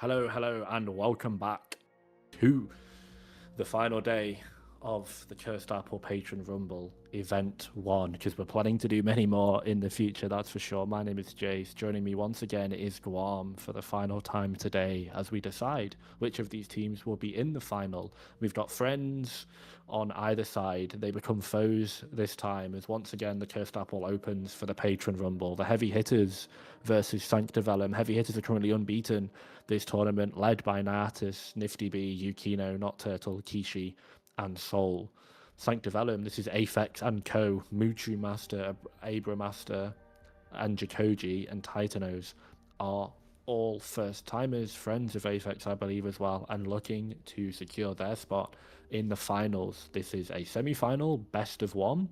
Hello, and welcome back to the final day of the Cursed Apple Patron Rumble Event 1, because we're planning to do many more in the future, that's for sure. My name is Jace. Joining me once again is Guam for the final time today as we decide which of these teams will be in the final. We've got friends on either side. They become foes this time as once again the Cursed Apple opens for the Patron Rumble. The Heavy Hitters versus Sancta Velum. Heavy Hitters are currently unbeaten this tournament, led by Natus, Nifty B, Yukino, Not Turtle, Kishi, and Soul. Sancta Velum, this is Aphex and Co, Muchu Master, Abra Master, and Jakoji and Titanos are all first timers, friends of Aphex, I believe, as well, and looking to secure their spot in the finals. This is a semi-final, best of one.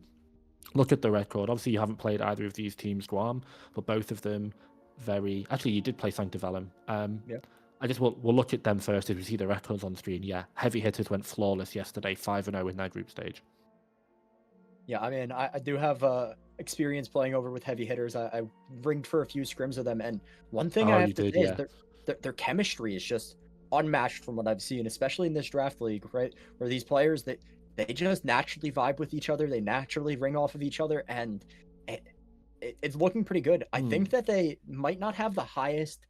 Look at the record. Obviously, you haven't played either of these teams, Guam, but both of them very. Actually, you did play Sancta Velum. Yeah. I guess we'll look at them first as we see the records on screen. Yeah, Heavy Hitters went flawless yesterday, 5-0 in their group stage. Yeah, I mean, I do have experience playing over with heavy hitters. I ringed for a few scrims with them, and one thing I have to say is their chemistry is just unmatched from what I've seen, especially in this draft league, right? Where these players they just naturally vibe with each other, they naturally ring off of each other, and it's looking pretty good. I think that they might not have the highest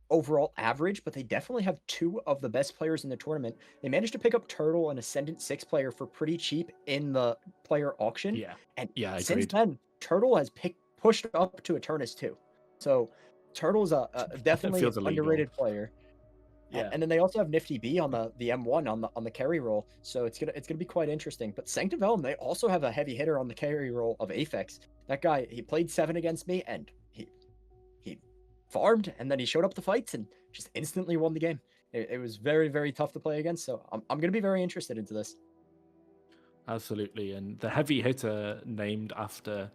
overall average, but they definitely have two of the best players in the tournament. They managed to pick up Turtle, an Ascendant 6 player, for pretty cheap in the player auction. Yeah. And Yeah, since then, Turtle has pushed up to Eternus too. So Turtle's a definitely Feels illegal. underrated player. Yeah. And then they also have Nifty B on the M1 on the carry role. So it's gonna be quite interesting. But Sancta Velum, they also have a heavy hitter on the carry role of Aphex. That guy, he played 7 against me, and he farmed, and then he showed up the fights and just instantly won the game. It was very, very tough to play against, so I'm going to be very interested into this. Absolutely, and the Heavy Hitter named after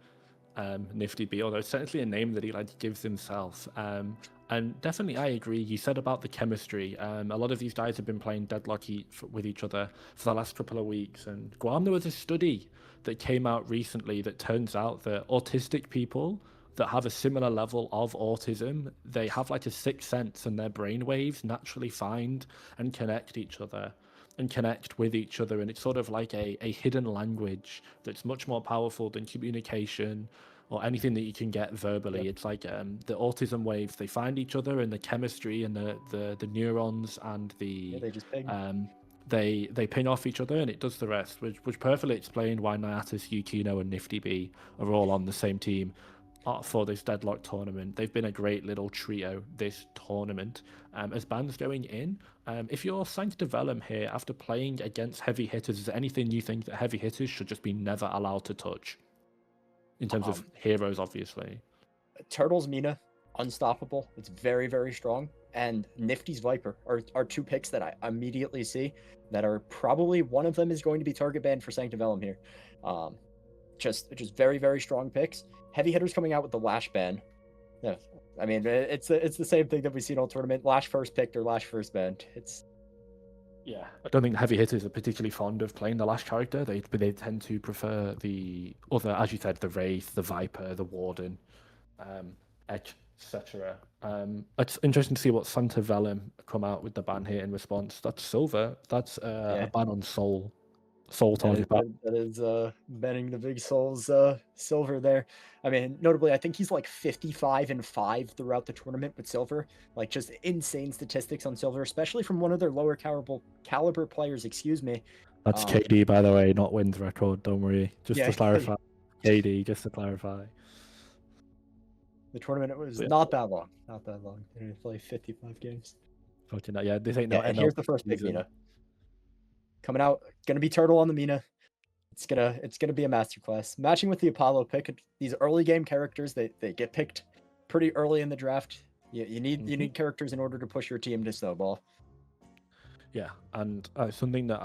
Nifty B, although it's technically a name that he gives himself. And definitely, I agree. You said about the chemistry. A lot of these guys have been playing Deadlock with each other for the last couple of weeks. And Guam, there was a study that came out recently that turns out that autistic people that have a similar level of autism, they have like a sixth sense, and their brain waves naturally find and connect each other and connect with each other. And it's sort of like a hidden language that's much more powerful than communication or anything that you can get verbally. It's like the autism waves, they find each other, and the chemistry and the neurons and the they just ping. They ping off each other, and it does the rest, which perfectly explained why Natus, Yukino, and Nifty B are all on the same team for this Deadlock tournament. They've been a great little trio this tournament. As bands going in, if you're Sancta Velum here, after playing against Heavy Hitters, is there anything you think that Heavy Hitters should just be never allowed to touch? In terms of heroes, obviously. Turtle's Mina, unstoppable. It's very, very strong. And Nifty's Viper are two picks that I immediately see that are probably one of them is going to be target banned for Sancta Velum here. Just very, very strong picks. Heavy hitters coming out with the Lash ban. Yeah, I mean, it's the same thing that we've seen all tournament. Lash first picked or Lash first banned. Yeah, I don't think Heavy Hitters are particularly fond of playing the Lash character. They tend to prefer the other, as you said, the Wraith, the Viper, the Warden, etc. It's interesting to see what Sancta Velum come out with the ban here in response. That's Silver. That's a ban on Soul. That is banning the big Souls Silver there. I mean, notably, I think he's like 55-5 throughout the tournament with Silver. Like, just insane statistics on Silver, especially from one of their lower caliber players. Excuse me. That's KD, by the way, not wins record. Don't worry. Just to clarify, KD. Just to clarify. The tournament was not that long. Not that long. They didn't play 55 games. Fucking yeah, this ain't and here's the first pick, Mina. Coming out, gonna be Turtle on the Mina. It's gonna be a masterclass. Matching with the Apollo pick, these early game characters, they get picked pretty early in the draft. You need characters in order to push your team to snowball. Yeah, and something that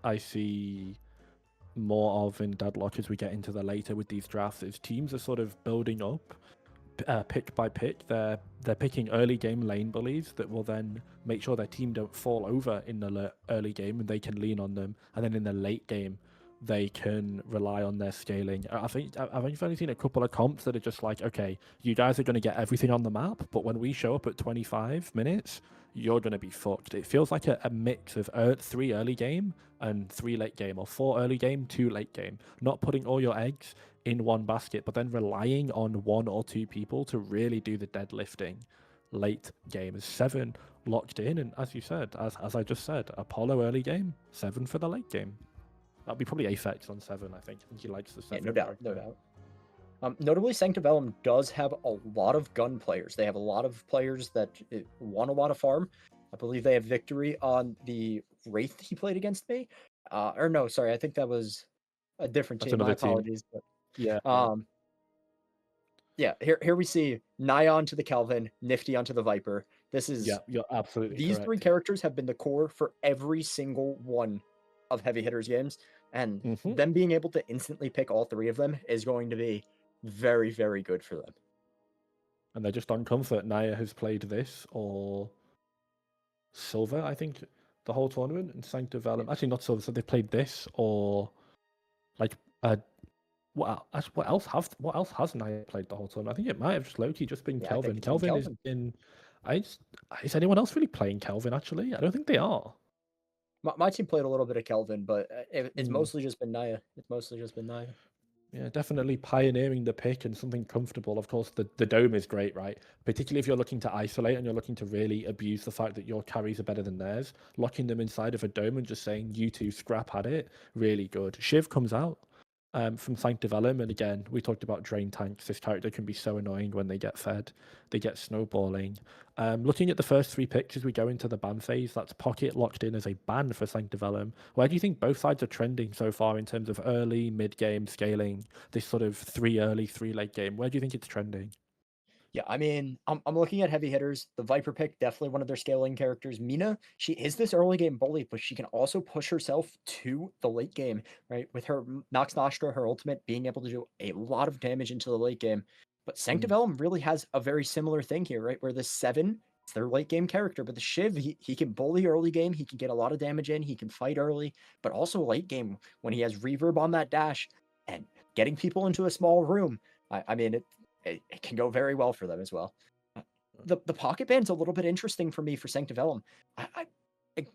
I see more of in Deadlock as we get into the later with these drafts is teams are sort of building up pick by pick. They're picking early game lane bullies that will then make sure their team don't fall over in the early game, and they can lean on them, and then in the late game they can rely on their scaling. I think I've only seen a couple of comps that are just like, okay, you guys are going to get everything on the map, but when we show up at 25 minutes, you're going to be fucked. It feels like a mix of 3 early game and 3 late game, or 4 early game, 2 late game. Not putting all your eggs in one basket, but then relying on 1 or 2 people to really do the deadlifting late game. Is 7 locked in? And as you said, as I just said, Apollo early game, 7 for the late game. That'll be probably Aphex on 7, I think. I think he likes the 7. Yeah, no doubt. Notably, Sancta Velum does have a lot of gun players. They have a lot of players that want a lot of farm. I believe they have victory on the Wraith he played against me. Or no, sorry, I think that was a different team. My apologies. But, yeah. Here we see Naya onto the Kelvin, Nifty onto the Viper. This is you're absolutely these correct. 3 characters have been the core for every single one of Heavy Hitters games, and them being able to instantly pick all 3 of them is going to be very, very good for them. And they're just on comfort. Naya has played this or Silver, I think, the whole tournament, and Sancta Velum. Actually, not Silver. So they played this or like what else has Naya played the whole tournament? I think it might have just low-key just been Kelvin. Kelvin has been. Is anyone else really playing Kelvin? Actually, I don't think they are. My team played a little bit of Kelvin, but it's mostly just been Naya. Yeah, definitely pioneering the pick and something comfortable. Of course, the dome is great, right? Particularly if you're looking to isolate and you're looking to really abuse the fact that your carries are better than theirs. Locking them inside of a dome and just saying, you two scrap at it, really good. Shiv comes out from Sancta Velum, and again, we talked about drain tanks. This character can be so annoying when they get fed. They get snowballing. Looking at the first 3 picks as we go into the ban phase, that's Pocket locked in as a ban for Sancta Velum. Where do you think both sides are trending so far in terms of early, mid-game scaling, this sort of 3 early, 3 late game? Where do you think it's trending? Yeah, I mean, I'm looking at Heavy Hitters. The Viper pick, definitely one of their scaling characters. Mina, she is this early game bully, but she can also push herself to the late game, right? With her Nox Nostra, her ultimate, being able to do a lot of damage into the late game. But Sancta Velum really has a very similar thing here, right? Where the 7, it's their late game character, but the Shiv, he can bully early game, he can get a lot of damage in, he can fight early, but also late game when he has reverb on that dash and getting people into a small room. I mean, it can go very well for them as well. The pocket ban's a little bit interesting for me for Sancta Velum. I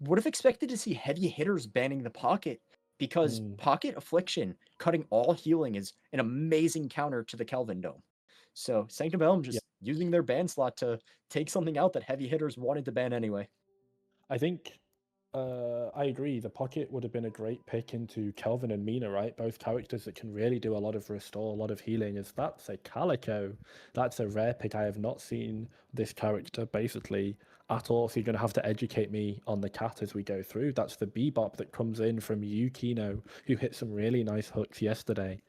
would have expected to see Heavy Hitters banning the pocket, because pocket affliction, cutting all healing, is an amazing counter to the Kelvin Dome. So Sancta Velum just using their ban slot to take something out that Heavy Hitters wanted to ban anyway. I think I agree. The pocket would have been a great pick into Kelvin and Mina, right? Both characters that can really do a lot of restore, a lot of healing. That's a Calico. That's a rare pick. I have not seen this character basically at all. So you're going to have to educate me on the cat as we go through. That's the Bebop that comes in from Yukino, who hit some really nice hooks yesterday.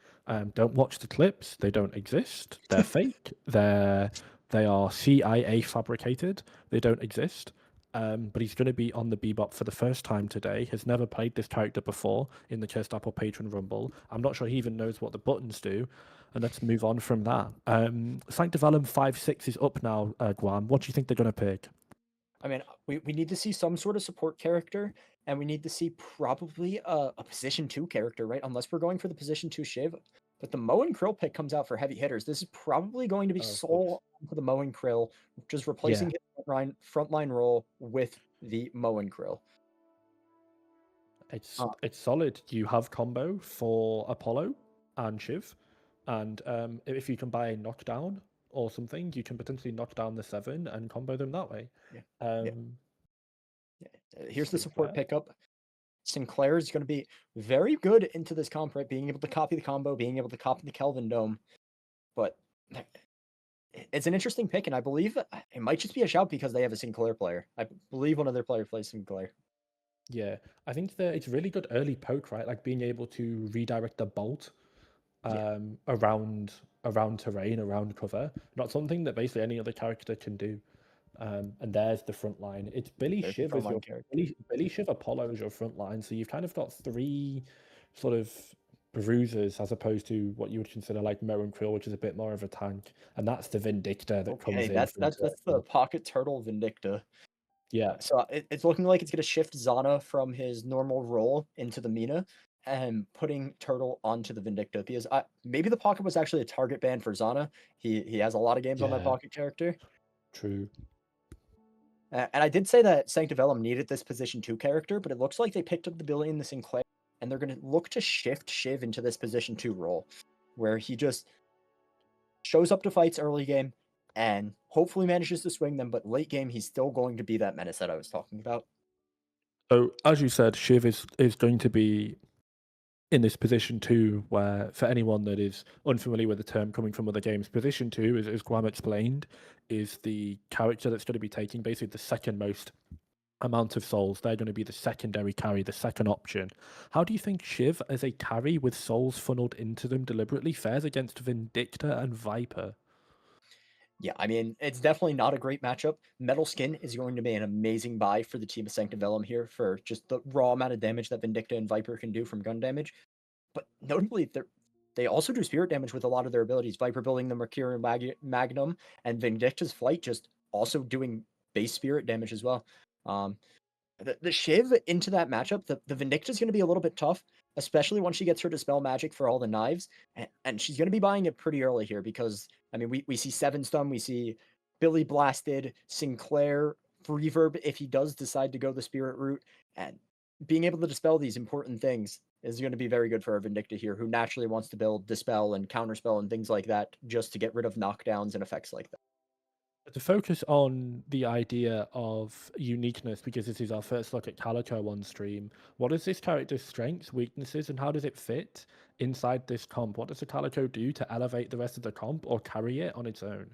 Don't watch the clips. They don't exist. They're fake. They are CIA fabricated. They don't exist. But he's going to be on the Bebop for the first time today. Has never played this character before in the Cursed Apple Patron Rumble. I'm not sure he even knows what the buttons do. And let's move on from that. Sancta Velum 5-6 is up now, Guam. What do you think they're going to pick? I mean, we need to see some sort of support character, and we need to see probably a position 2 character, right? Unless we're going for the position 2 Shiv. But the Moe and Krill pick comes out for Heavy Hitters. This is probably going to be Soul for the Moe and Krill, just replacing his frontline role with the Moe and Krill. It's solid. You have combo for Apollo and Shiv, and if you can buy a knockdown or something, you can potentially knock down the 7 and combo them that way. Here's the support pickup. Sinclair is going to be very good into this comp, right? Being able to copy the combo, being able to copy the Kelvin Dome. But it's an interesting pick, and I believe it might just be a shout because they have a Sinclair player. I believe one of their players plays Sinclair. Yeah, I think that it's really good early poke, right? Like being able to redirect the bolt around terrain, around cover. Not something that basically any other character can do. And there's the front line. It's Billy Shiv as your Billy Shiv Apollo as your front line. So you've kind of got 3 sort of bruisers as opposed to what you would consider like Mo and Krill, which is a bit more of a tank. And that's the Vindicta that comes in. That's the Pocket Turtle Vindicta. Yeah. So it's looking like it's going to shift Zana from his normal role into the Mina and putting Turtle onto the Vindicta, because maybe the Pocket was actually a target ban for Zana. He has a lot of games on that Pocket character. True. And I did say that Sancta Velum needed this position 2 character, but it looks like they picked up the ability in the Sinclair, and they're going to look to shift Shiv into this position 2 role, where he just shows up to fights early game and hopefully manages to swing them, but late game he's still going to be that menace that I was talking about. So as you said, Shiv is going to be in this position 2, where for anyone that is unfamiliar with the term coming from other games, position 2 is, as Guam explained, is the character that's going to be taking basically the second most amount of souls. They're going to be the secondary carry, the second option. How do you think Shiv as a carry with souls funneled into them deliberately fares against Vindicta and Viper? Yeah, I mean, it's definitely not a great matchup. Metal Skin is going to be an amazing buy for the team of Sancta Velum here for just the raw amount of damage that Vindicta and Viper can do from gun damage. But notably, they also do spirit damage with a lot of their abilities. Viper building the Mercurial Magnum, and Vindicta's Flight just also doing base spirit damage as well. The Shiv into that matchup, the Vindicta's going to be a little bit tough, especially once she gets her Dispel Magic for all the knives. And she's going to be buying it pretty early here because, I mean, we see Seven Stun, we see Billy Blasted, Sinclair, Reverb if he does decide to go the Spirit route. And being able to dispel these important things is going to be very good for our Vindicta here, who naturally wants to build Dispel and Counterspell and things like that just to get rid of knockdowns and effects like that. To focus on the idea of uniqueness, because this is our first look at Calico on stream, what is this character's strengths, weaknesses, and how does it fit inside this comp? What does the Calico do to elevate the rest of the comp or carry it on its own?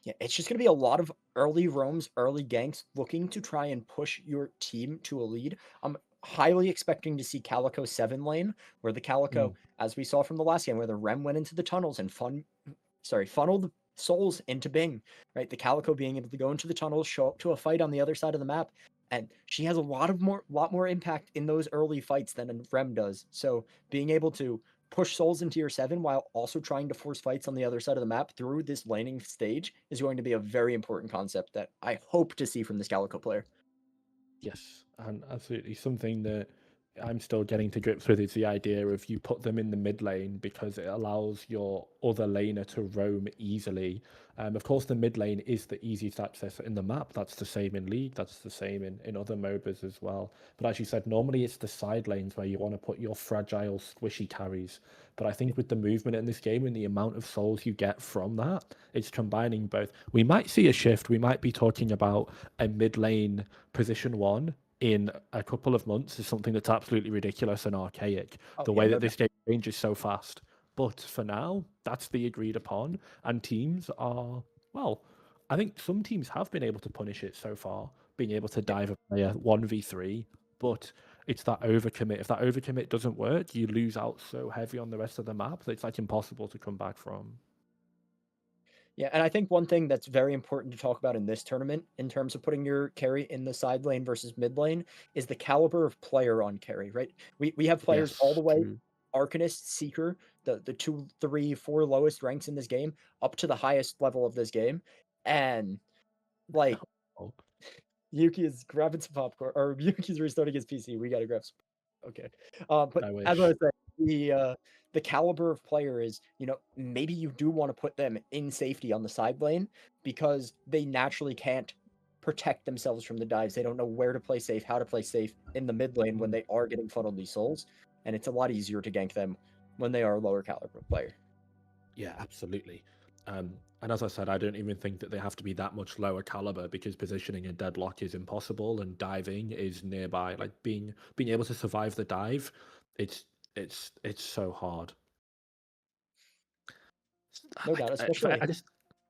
Yeah, it's just going to be a lot of early roams, early ganks, looking to try and push your team to a lead. I'm highly expecting to see Calico 7 lane, where the Calico, as we saw from the last game, where the Rem went into the tunnels and funneled souls into Bing, right? The Calico being able to go into the tunnels, show up to a fight on the other side of the map, and she has a lot more impact in those early fights than Rem does. So being able to push souls into your 7 while also trying to force fights on the other side of the map through this laning stage is going to be a very important concept that I hope to see from this Calico player. Yes, and absolutely something that I'm still getting to grips with is the idea of you put them in the mid lane because it allows your other laner to roam easily. Of course, the mid lane is the easiest access in the map. That's the same in League. That's the same in other MOBAs as well. But as you said, normally it's the side lanes where you want to put your fragile, squishy carries. But I think with the movement in this game and the amount of souls you get from that, it's combining both. We might see a shift. We might be talking about a mid lane position 1 in a couple of months is something that's absolutely ridiculous and archaic. The way that this game changes so fast. But for now, that's the agreed upon. And teams are, well, I think some teams have been able to punish it so far, being able to dive a player 1v3. But it's that overcommit. If that overcommit doesn't work, you lose out so heavy on the rest of the map that it's like impossible to come back from. Yeah, and I think one thing that's very important to talk about in this tournament, in terms of putting your carry in the side lane versus mid lane, is the caliber of player on carry, right? We have players all the way, Arcanist, Seeker, the 2, 3, 4 lowest ranks in this game, up to the highest level of this game. And, like, Yuki is grabbing some popcorn, or Yuki's restarting his PC. We gotta grab some. Okay. But as I was saying, the caliber of player is, maybe you do want to put them in safety on the side lane because they naturally can't protect themselves from the dives. They don't know where to play safe, how to play safe in the mid lane when they are getting funneled these souls. And it's a lot easier to gank them when they are a lower caliber player. Yeah, absolutely. And as I said, I don't even think that they have to be that much lower caliber because positioning a deadlock is impossible and diving is nearby. Like being able to survive the dive, it's so hard. No doubt, especially.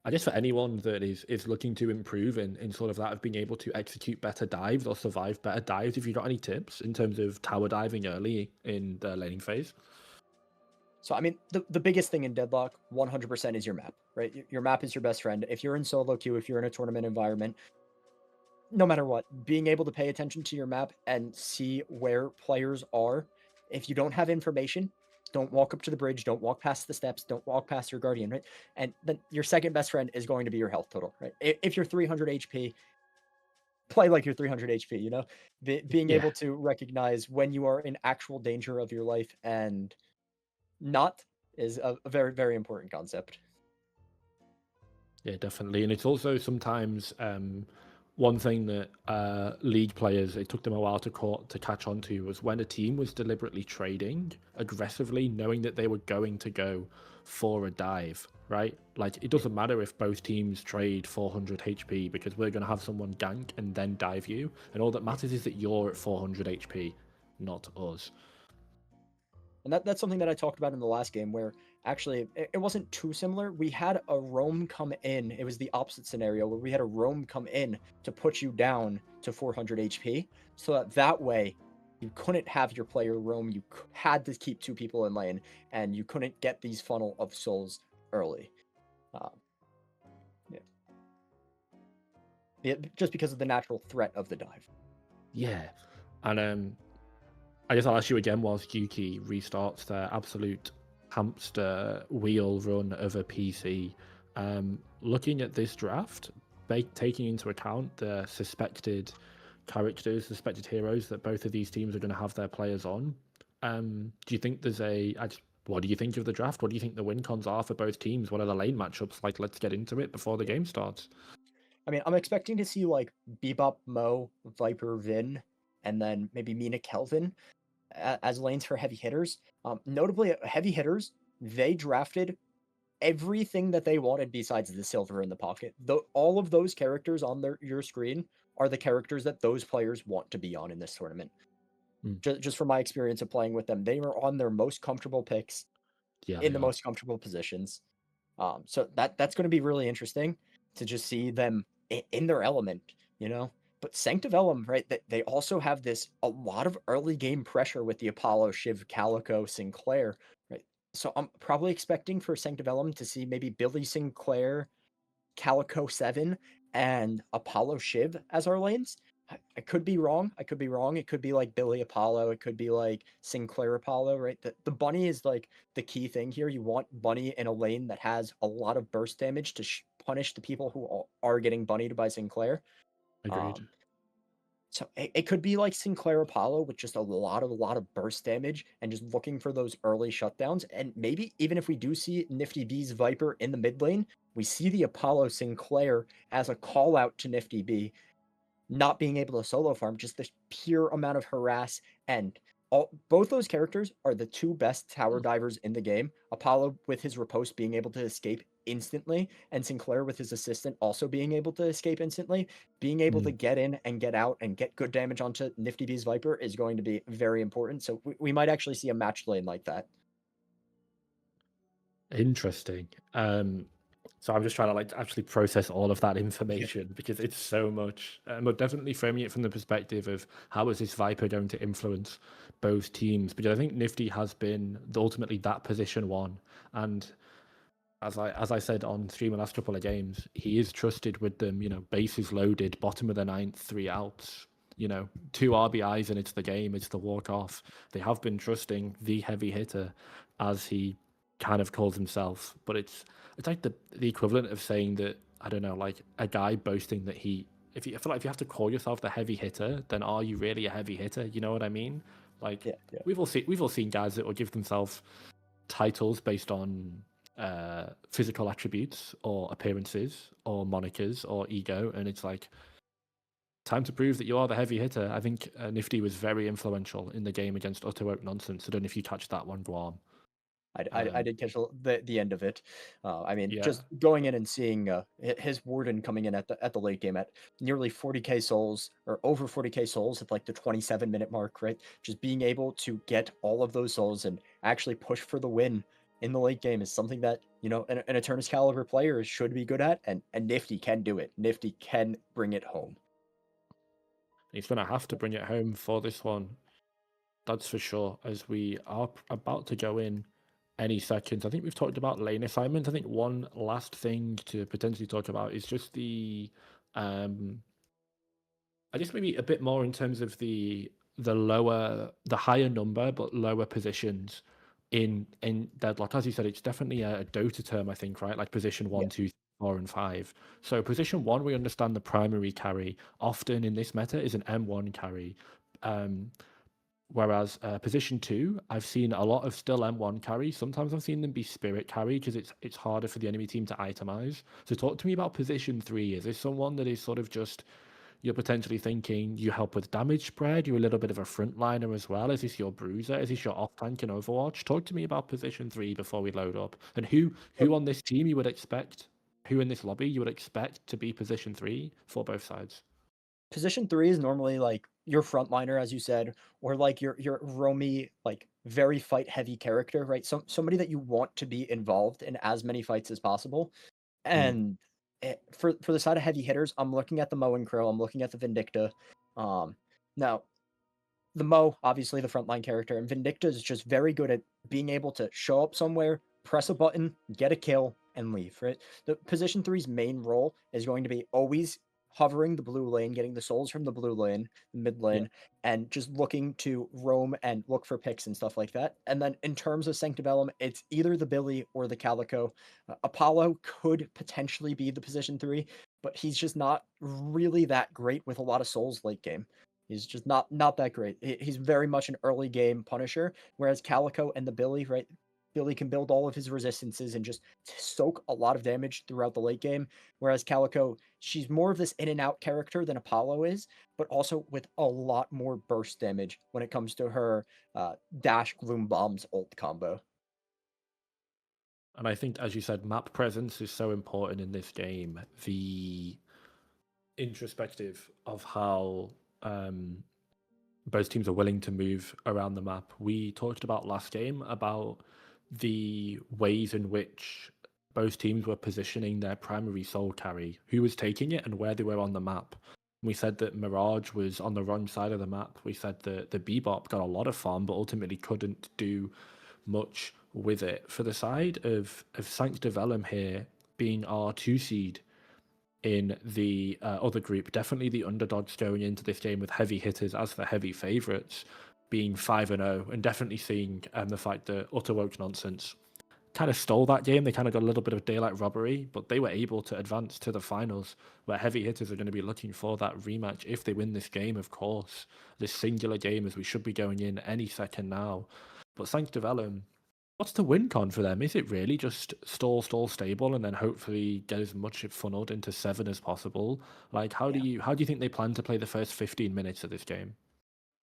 I guess for anyone that is looking to improve in sort of that of being able to execute better dives or survive better dives, if you've got any tips in terms of tower diving early in the laning phase. So, I mean, the biggest thing in Deadlock, 100% is your map, right? Your map is your best friend. If you're in solo queue, if you're in a tournament environment, no matter what, being able to pay attention to your map and see where players are. If you don't have information, don't walk up to the bridge, don't walk past the steps, don't walk past your guardian, right? And then your second best friend is going to be your health total, right? If you're 300 HP, play like you're 300 HP, being able to recognize when you are in actual danger of your life and not is a very, very important concept. Yeah, definitely. And it's also sometimes one thing that league players, it took them a while to catch on to, was when a team was deliberately trading aggressively, knowing that they were going to go for a dive, right? Like, it doesn't matter if both teams trade 400 HP, because we're going to have someone gank and then dive you, and all that matters is that you're at 400 HP, not us. And that's something that I talked about in the last game, where actually it wasn't too similar. We had a roam come in. It was the opposite scenario, where we had a roam come in to put you down to 400 HP, so that way you couldn't have your player roam. You had to keep 2 people in lane, and you couldn't get these funnel of souls early. Yeah, just because of the natural threat of the dive. Yeah, and I guess I'll ask you again, whilst Yuki restarts their absolute hamster wheel run of a PC. Looking at this draft, taking into account the suspected characters, suspected heroes that both of these teams are going to have their players on, do you think what do you think of the draft? What do you think the win cons are for both teams? What are the lane matchups like? Let's get into it before the game starts. I mean, I'm expecting to see like Bebop, Mo, Viper, Vin, and then maybe Mina, Kelvin as lanes for heavy hitters. Notably, heavy hitters, they drafted everything that they wanted besides the silver in the pocket. All of those characters on your screen are the characters that those players want to be on in this tournament. Just from my experience of playing with them, they were on their most comfortable picks in the most comfortable positions. So that's going to be really interesting to just see them in their element, you know. But Sancta Velum, right, they also have a lot of early game pressure with the Apollo, Shiv, Calico, Sinclair, right? So I'm probably expecting for Sancta Velum to see maybe Billy, Sinclair, Calico 7, and Apollo, Shiv as our lanes. I could be wrong. It could be like Billy Apollo. It could be like Sinclair Apollo, right? The bunny is like the key thing here. You want bunny in a lane that has a lot of burst damage to punish the people who are getting bunnied by Sinclair. Agreed. So it could be like Sinclair Apollo with just a lot of burst damage and just looking for those early shutdowns. And maybe even if we do see Nifty B's Viper in the mid lane, we see the Apollo Sinclair as a call out to Nifty B, not being able to solo farm, just the pure amount of harass. And both those characters are the 2 best tower divers in the game. Apollo with his riposte being able to escape instantly, and Sinclair with his assistant also being able to escape instantly. Being able to get in and get out and get good damage onto Nifty B's Viper is going to be very important. So we might actually see a match lane like that. Interesting. So I'm just trying to like actually process all of that information because it's so much. But definitely framing it from the perspective of how is this Viper going to influence both teams? Because I think Nifty has been ultimately that position 1, and as I said on stream the last couple of games, he is trusted with them. You know, bases loaded, bottom of the 9th, 3 outs. You know, 2 RBIs and it's the game. It's the walk off. They have been trusting the heavy hitter, as he kind of calls himself, but it's like the equivalent of saying that, I don't know, like a guy boasting that I feel like if you have to call yourself the heavy hitter, then are you really a heavy hitter? You know what I mean? Like, we've all seen guys that will give themselves titles based on physical attributes or appearances or monikers or ego, and it's like time to prove that you are the heavy hitter. I think Nifty was very influential in the game against Utter Woke Nonsense. I don't know if you catch that one, Guam. I did catch the end of it. I mean, just going in and seeing his Warden coming in at the late game at nearly 40k souls, or over 40k souls at like the 27-minute mark, right? Just being able to get all of those souls and actually push for the win in the late game is something that, you know, an Eternus caliber player should be good at, and Nifty can do it. Nifty can bring it home. He's going to have to bring it home for this one. That's for sure, as we are about to go in any seconds. I think we've talked about lane assignment. I think one last thing to potentially talk about is just the I guess maybe a bit more in terms of the higher number but lower positions in Deadlock. As you said, it's definitely a Dota term, I think, right? Like position 1, 2, 4, and 5. So position 1, we understand the primary carry often in this meta is an M1 carry. Whereas position 2, I've seen a lot of still M1 carry. Sometimes I've seen them be spirit carry because it's harder for the enemy team to itemize. So talk to me about position 3. Is this someone that is sort of just you're potentially thinking you help with damage spread. You're a little bit of a frontliner as well. Is this your bruiser? Is this your off tank in Overwatch? Talk to me about position 3 before we load up, and who on this team you would expect, who in this lobby you would expect to be position 3 for both sides. Position 3 is normally like your frontliner, as you said, or like your roamy, like very fight heavy character, right? Somebody that you want to be involved in as many fights as possible. Mm. And for the side of heavy hitters, I'm looking at the Mo and Krill. I'm looking at the Vindicta. Now the Mo, obviously the frontline character, and Vindicta is just very good at being able to show up somewhere, press a button, get a kill, and leave, right? The position 3's main role is going to be always hovering the blue lane, getting the souls from the blue lane, the mid Yeah. lane, and just looking to roam and look for picks and stuff like that. And then in terms of Sancta Velum, it's either the Billy or the Calico. Apollo could potentially be the position 3, but he's just not really that great with a lot of souls late game. He's just not that great. He's very much an early game Punisher, whereas Calico and the Billy, right? Billy can build all of his resistances and just soak a lot of damage throughout the late game. Whereas Calico, she's more of this in and out character than Apollo is, but also with a lot more burst damage when it comes to her dash gloom bombs ult combo. And I think, as you said, map presence is so important in this game. The introspective of how both teams are willing to move around the map. We talked about last game about the ways in which both teams were positioning their primary soul carry, who was taking it, and where they were on the map. We said that Mirage was on the wrong side of the map. We said that the Bebop got a lot of farm, but ultimately couldn't do much with it. For the side of Sancta Velum here being our 2 seed in the other group, definitely the underdogs going into this game with heavy hitters as the heavy favourites, being 5-0, and definitely seeing the fact that Utter Woke Nonsense kind of stole that game. They kind of got a little bit of daylight robbery, but they were able to advance to the finals, where heavy hitters are going to be looking for that rematch if they win this game, of course. This singular game, as we should be going in any second now. But Sancta Velum, what's the win con for them? Is it really just stall, stable, and then hopefully get as much funneled into 7 as possible? Like, how do you think they plan to play the first 15 minutes of this game?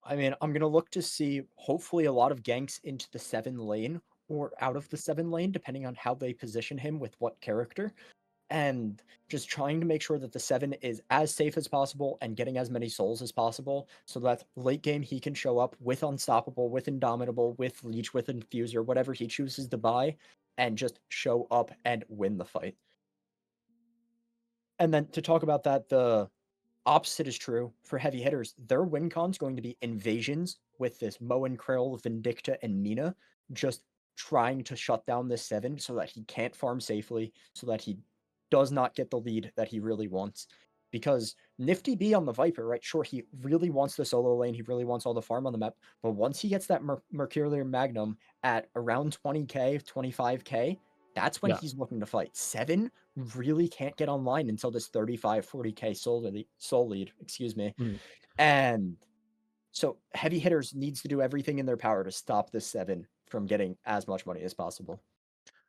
I mean, I'm gonna look to see hopefully a lot of ganks into the 7 lane or out of the 7 lane, depending on how they position him with what character. And just trying to make sure that the 7 is as safe as possible and getting as many souls as possible so that late game he can show up with Unstoppable, with Indomitable, with Leech, with Infuser, whatever he chooses to buy, and just show up and win the fight. And then to talk about that, the opposite is true for heavy hitters. Their win con's going to be invasions with this Mo and Krill, Vindicta, and Nina just trying to shut down this 7 so that he can't farm safely, so that he does not get the lead that he really wants. Because Nifty B on the Viper, right? Sure, he really wants the solo lane, he really wants all the farm on the map, but once he gets that Mercurial Magnum at around 20k, 25k, that's when he's looking to fight. 7 really can't get online until this 35, 40k soul lead, excuse me. And so heavy hitters needs to do everything in their power to stop this 7 from getting as much money as possible.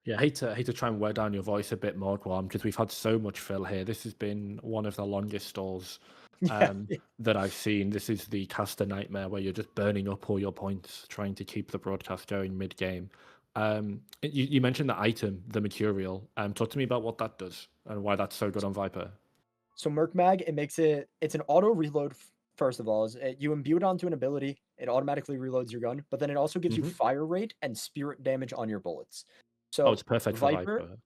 Yeah, I hate to try and wear down your voice a bit more, Guam, because we've had so much fill here. This has been one of the longest stalls that I've seen. This is the caster nightmare where you're just burning up all your points trying to keep the broadcast going mid-game. You mentioned the item, the Mercurial. Talk to me about what that does and why that's so good on Viper. So Mercmag, it's an auto reload. First of all, you imbue it onto an ability, it automatically reloads your gun, but then it also gives you fire rate and spirit damage on your bullets. So it's perfect for Viper.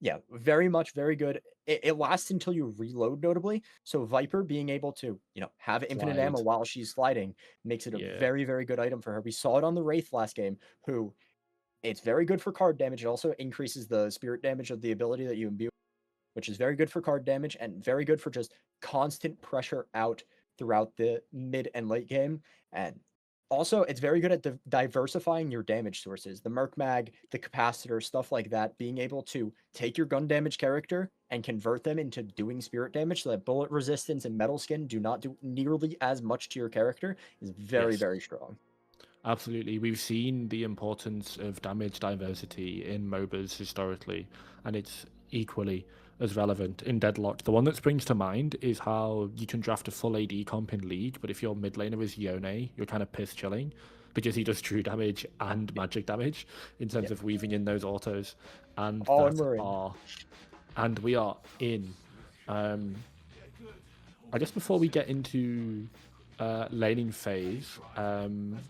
Yeah, very much, very good. It lasts until you reload, notably. So Viper being able to, have infinite ammo while she's sliding makes it a very, very good item for her. We saw it on the Wraith last game, who it's very good for card damage. It also increases the spirit damage of the ability that you imbue, which is very good for card damage and very good for just constant pressure out throughout the mid and late game. And also, it's very good at diversifying your damage sources. The Mercmag, the Capacitor, stuff like that, being able to take your gun damage character and convert them into doing spirit damage so that bullet resistance and metal skin do not do nearly as much to your character is very, very strong. Absolutely. We've seen the importance of damage diversity in MOBAs historically, and it's equally as relevant in Deadlocked. The one that springs to mind is how you can draft a full AD comp in League, but if your mid laner is Yone, you're kind of piss chilling because he does true damage and magic damage in terms of weaving in those autos. And we are in. I guess before we get into laning phase,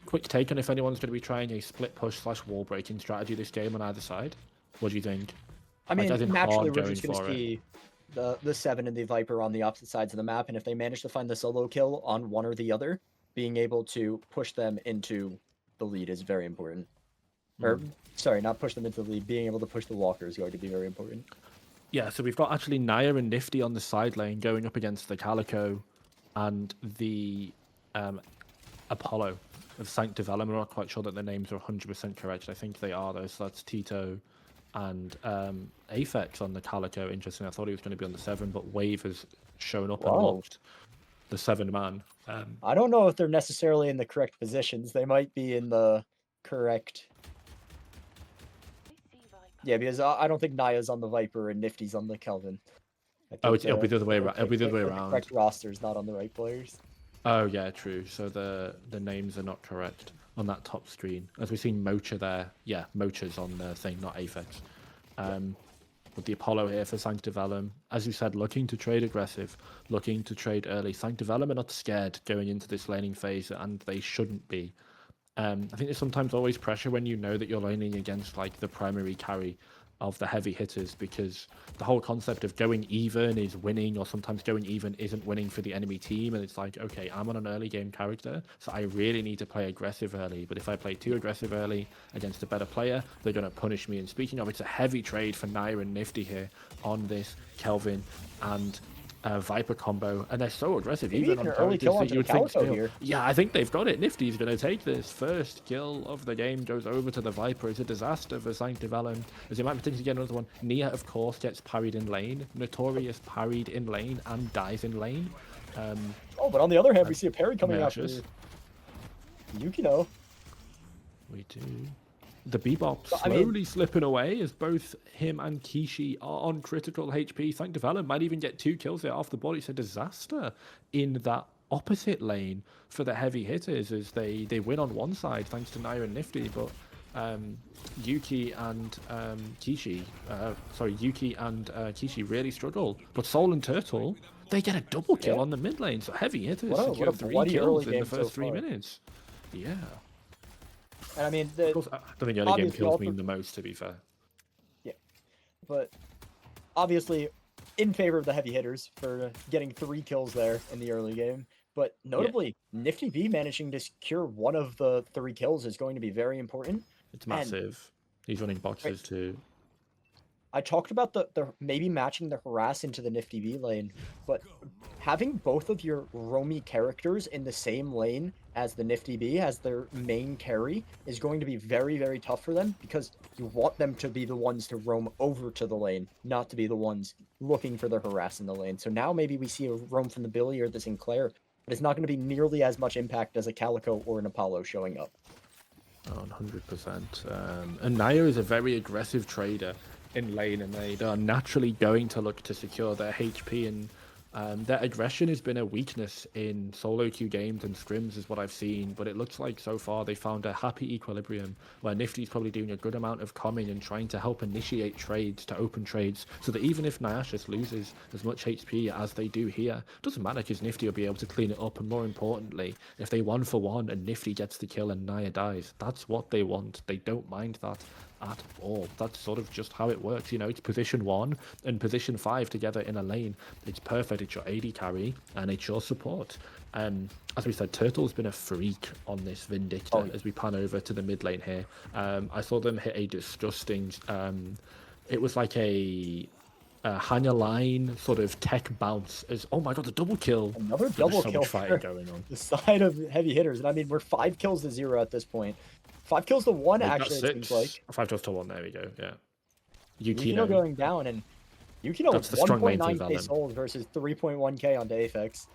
quick take on if anyone's going to be trying a split push / wall breaking strategy this game on either side. What do you think? I mean, naturally we're just going to see the 7 and the Viper on the opposite sides of the map, and if they manage to find the solo kill on one or the other, being able to push them into the lead is very important. Or, sorry, not push them into the lead, being able to push the walker is going to be very important. Yeah, so we've got actually Naya and Nifty on the side lane going up against the Calico and the Apollo of Sancta Velum. I'm not quite sure that the names are 100% correct. I think they are, though. So that's Tito and Aphex on the Calico. Interesting. I thought he was going to be on the 7, but Wave has shown up and locked the 7-man. I don't know if they're necessarily in the correct positions. They might be in the correct... Yeah, because I don't think Naya's on the Viper and Nifty's on the Kelvin. It'll be the other way around. It'll be the other way around. The correct roster's not on the right players. Oh yeah, true. So the names are not correct on that top screen. As we've seen Mocha there. Yeah, Mocha's on the thing, not Aphex. With the Apollo here for Sancta Velum. As you said, looking to trade aggressive, looking to trade early. Sancta Velum are not scared going into this laning phase, and they shouldn't be. I think there's sometimes always pressure when you know that you're laning against like the primary carry of the heavy hitters, because the whole concept of going even is winning, or sometimes going even isn't winning for the enemy team. And it's like, okay, I'm on an early game character, so I really need to play aggressive early. But if I play too aggressive early against a better player, they're going to punish me. And speaking of, it's a heavy trade for Naya and Nifty here on this Kelvin and Viper combo, and they're so aggressive. Maybe even on early kill onto the Calico here. Yeah, I think they've got it. Nifty's going to take this. First kill of the game goes over to the Viper. It's a disaster for Sancta Velum, as you might potentially get another one. Nia, of course, gets parried in lane. Notorious parried in lane and dies in lane. But on the other hand, we see a parry coming after Yukino. We do. The Bebop slowly slipping away as both him and Kishi are on critical HP. Sancta Velum might even get 2 kills there off the board. It's a disaster in that opposite lane for the heavy hitters as they win on one side thanks to Naya and Nifty, but Yuki and Kishi really struggle. But Soul and Turtle, they get a double kill on the mid lane. So heavy hitters secure 3 kills in the first 3 minutes. Yeah. And I mean, I don't think early game kills mean the most, to be fair. Yeah, but obviously in favor of the heavy hitters for getting 3 kills there in the early game. But notably, Nifty B managing to secure 1 of the 3 kills is going to be very important. It's massive. He's running boxes too. I talked about the maybe matching the harass into the Nifty B lane, but having both of your roamy characters in the same lane as the Nifty B as their main carry is going to be very, very tough for them, because you want them to be the ones to roam over to the lane, not to be the ones looking for the harass in the lane. So now maybe we see a roam from the Billy or the Sinclair, but it's not going to be nearly as much impact as a Calico or an Apollo showing up. Oh, 100%. And Naya is a very aggressive trader in lane, and they are naturally going to look to secure their HP, and their aggression has been a weakness in solo queue games and scrims is what I've seen, but it looks like so far they found a happy equilibrium where Nifty's probably doing a good amount of coming and trying to help initiate trades, to open trades, so that even if Nyashus loses as much HP as they do here, it doesn't matter because Nifty will be able to clean it up. And more importantly, if they 1-for-1 and Nifty gets the kill and Naya dies, that's what they want. They don't mind that at all. That's sort of just how it works. You know, it's position 1 and position 5 together in a lane. It's perfect. It's your AD carry and it's your support. As we said, Turtle's been a freak on this Vindicta as we pan over to the mid lane here. I saw them hit a disgusting, it was like a Hanya line sort of tech bounce as, oh my god, the double kill. Another double kill fighting going on. The side of heavy hitters. And I mean, we're 5 kills to 0 at this point. 5 kills to 1, actually, it seems like. 5 kills to 1, there we go, yeah. Yukino going down, and Yukino with 1.9k souls versus 3.1k on Aphex.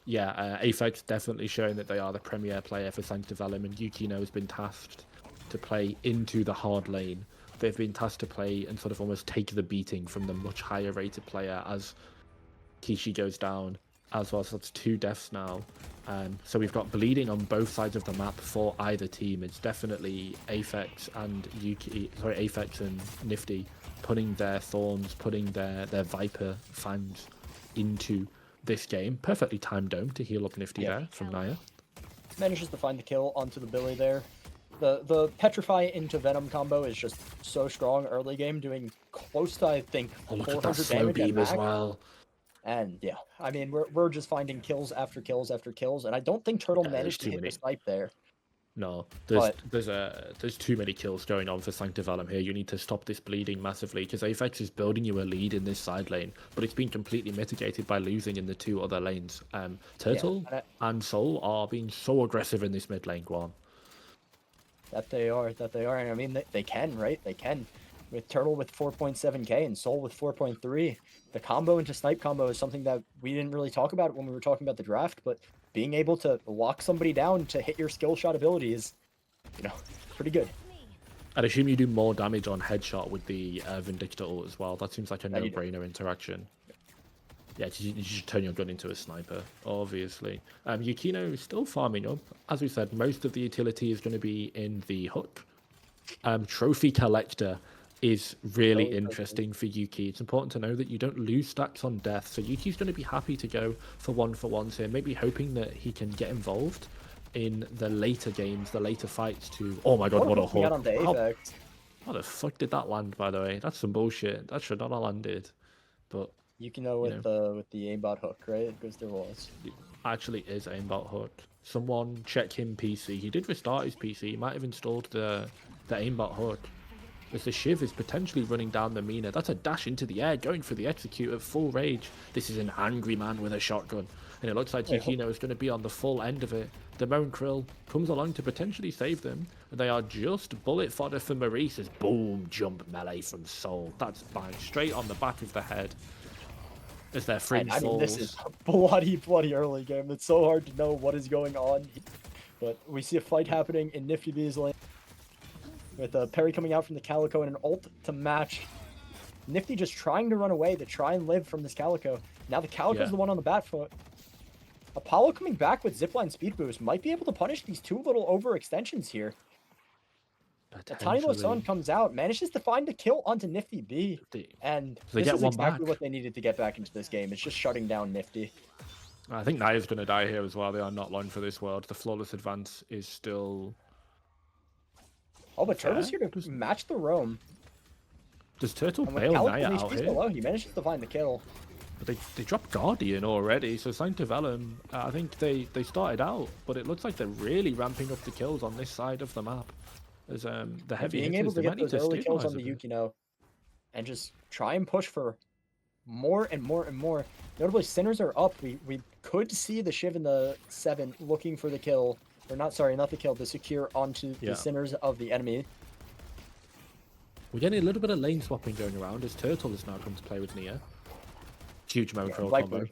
Yeah, Aphex definitely showing that they are the premier player for Sancta Velum, and Yukino has been tasked to play into the hard lane they've been tasked to play and sort of almost take the beating from the much higher rated player as Kishi goes down as well. So that's 2 deaths now. So we've got bleeding on both sides of the map for either team. It's definitely Aphex and Aphex and Nifty putting their thorns, putting their Viper fangs into this game. Perfectly timed dome to heal up Nifty there from Naya. Manages to find the kill onto the Billy there. The Petrify into Venom combo is just so strong early game, doing close to, I think, 400 damage at max. As well. And yeah, I mean, we're just finding kills after kills after kills, and I don't think Turtle managed to hit the snipe there. No, there's too many kills going on for Sancta Velum here. You need to stop this bleeding massively because Aphex is building you a lead in this side lane, but it's been completely mitigated by losing in the 2 other lanes. Turtle and Soul are being so aggressive in this mid lane, Guam. That they are, and I mean, they can, right? They can. With Turtle with 4.7k and Soul with 4.3. The combo into snipe combo is something that we didn't really talk about when we were talking about the draft, but being able to lock somebody down to hit your skill shot ability is, pretty good. I'd assume you do more damage on headshot with the Vindictor ult as well. That seems like a no-brainer interaction. Yeah, you should turn your gun into a sniper, obviously. Yukino is still farming up. As we said, most of the utility is going to be in the hook. Trophy Collector is really interesting for Yuki. It's important to know that you don't lose stacks on death, so Yuki's going to be happy to go for 1-for-1s here, maybe hoping that he can get involved in the later games, the later fights to... Oh my god, what a hook. How the fuck did that land, by the way? That's some bullshit. That should not have landed. But Yukino with the aimbot hook, right? It goes through walls. It actually is aimbot hook. Someone check him PC. He did restart his PC. He might have installed the aimbot hook. As the Shiv is potentially running down the Mina. That's a dash into the air, going for the execute at full rage. This is an angry man with a shotgun. And it looks like Yukino is going to be on the full end of it. The Moan Krill comes along to potentially save them. And they are just bullet fodder for Maurice as boom, jump melee from Soul. That's bang, straight on the back of the head. As their free souls. I mean, this is a bloody early game. It's so hard to know what is going on. But we see a fight happening in Nifty B's lane. With Perry coming out from the Calico and an ult to match. Nifty just trying to run away to try and live from this Calico. Now the Calico's the one on the bat foot. Apollo coming back with zipline speed boost might be able to punish these 2 little overextensions here. The Tiny Little Sun comes out, manages to find the kill onto Nifty B. And this is exactly what they needed to get back into this game. It's just shutting down Nifty. I think Naya's going to die here as well. They are not long for this world. The flawless advance is still... Oh, but Turtle's here to match the roam. Does Turtle bail Naya out here? Below, he manages to find the kill. But they dropped Guardian already, so Sancta Velum, I think they started out, but it looks like they're really ramping up the kills on this side of the map. As the heavy being able to get those early kills on the Yukino and just try and push for more and more and more. Notably, Sinners are up. We could see the Shiv in the 7 looking for the kill. Or not the kill, the secure onto the Sinners of the enemy. We're getting a little bit of lane swapping going around as Turtle has now come to play with Nia. Huge Moan Krill combo.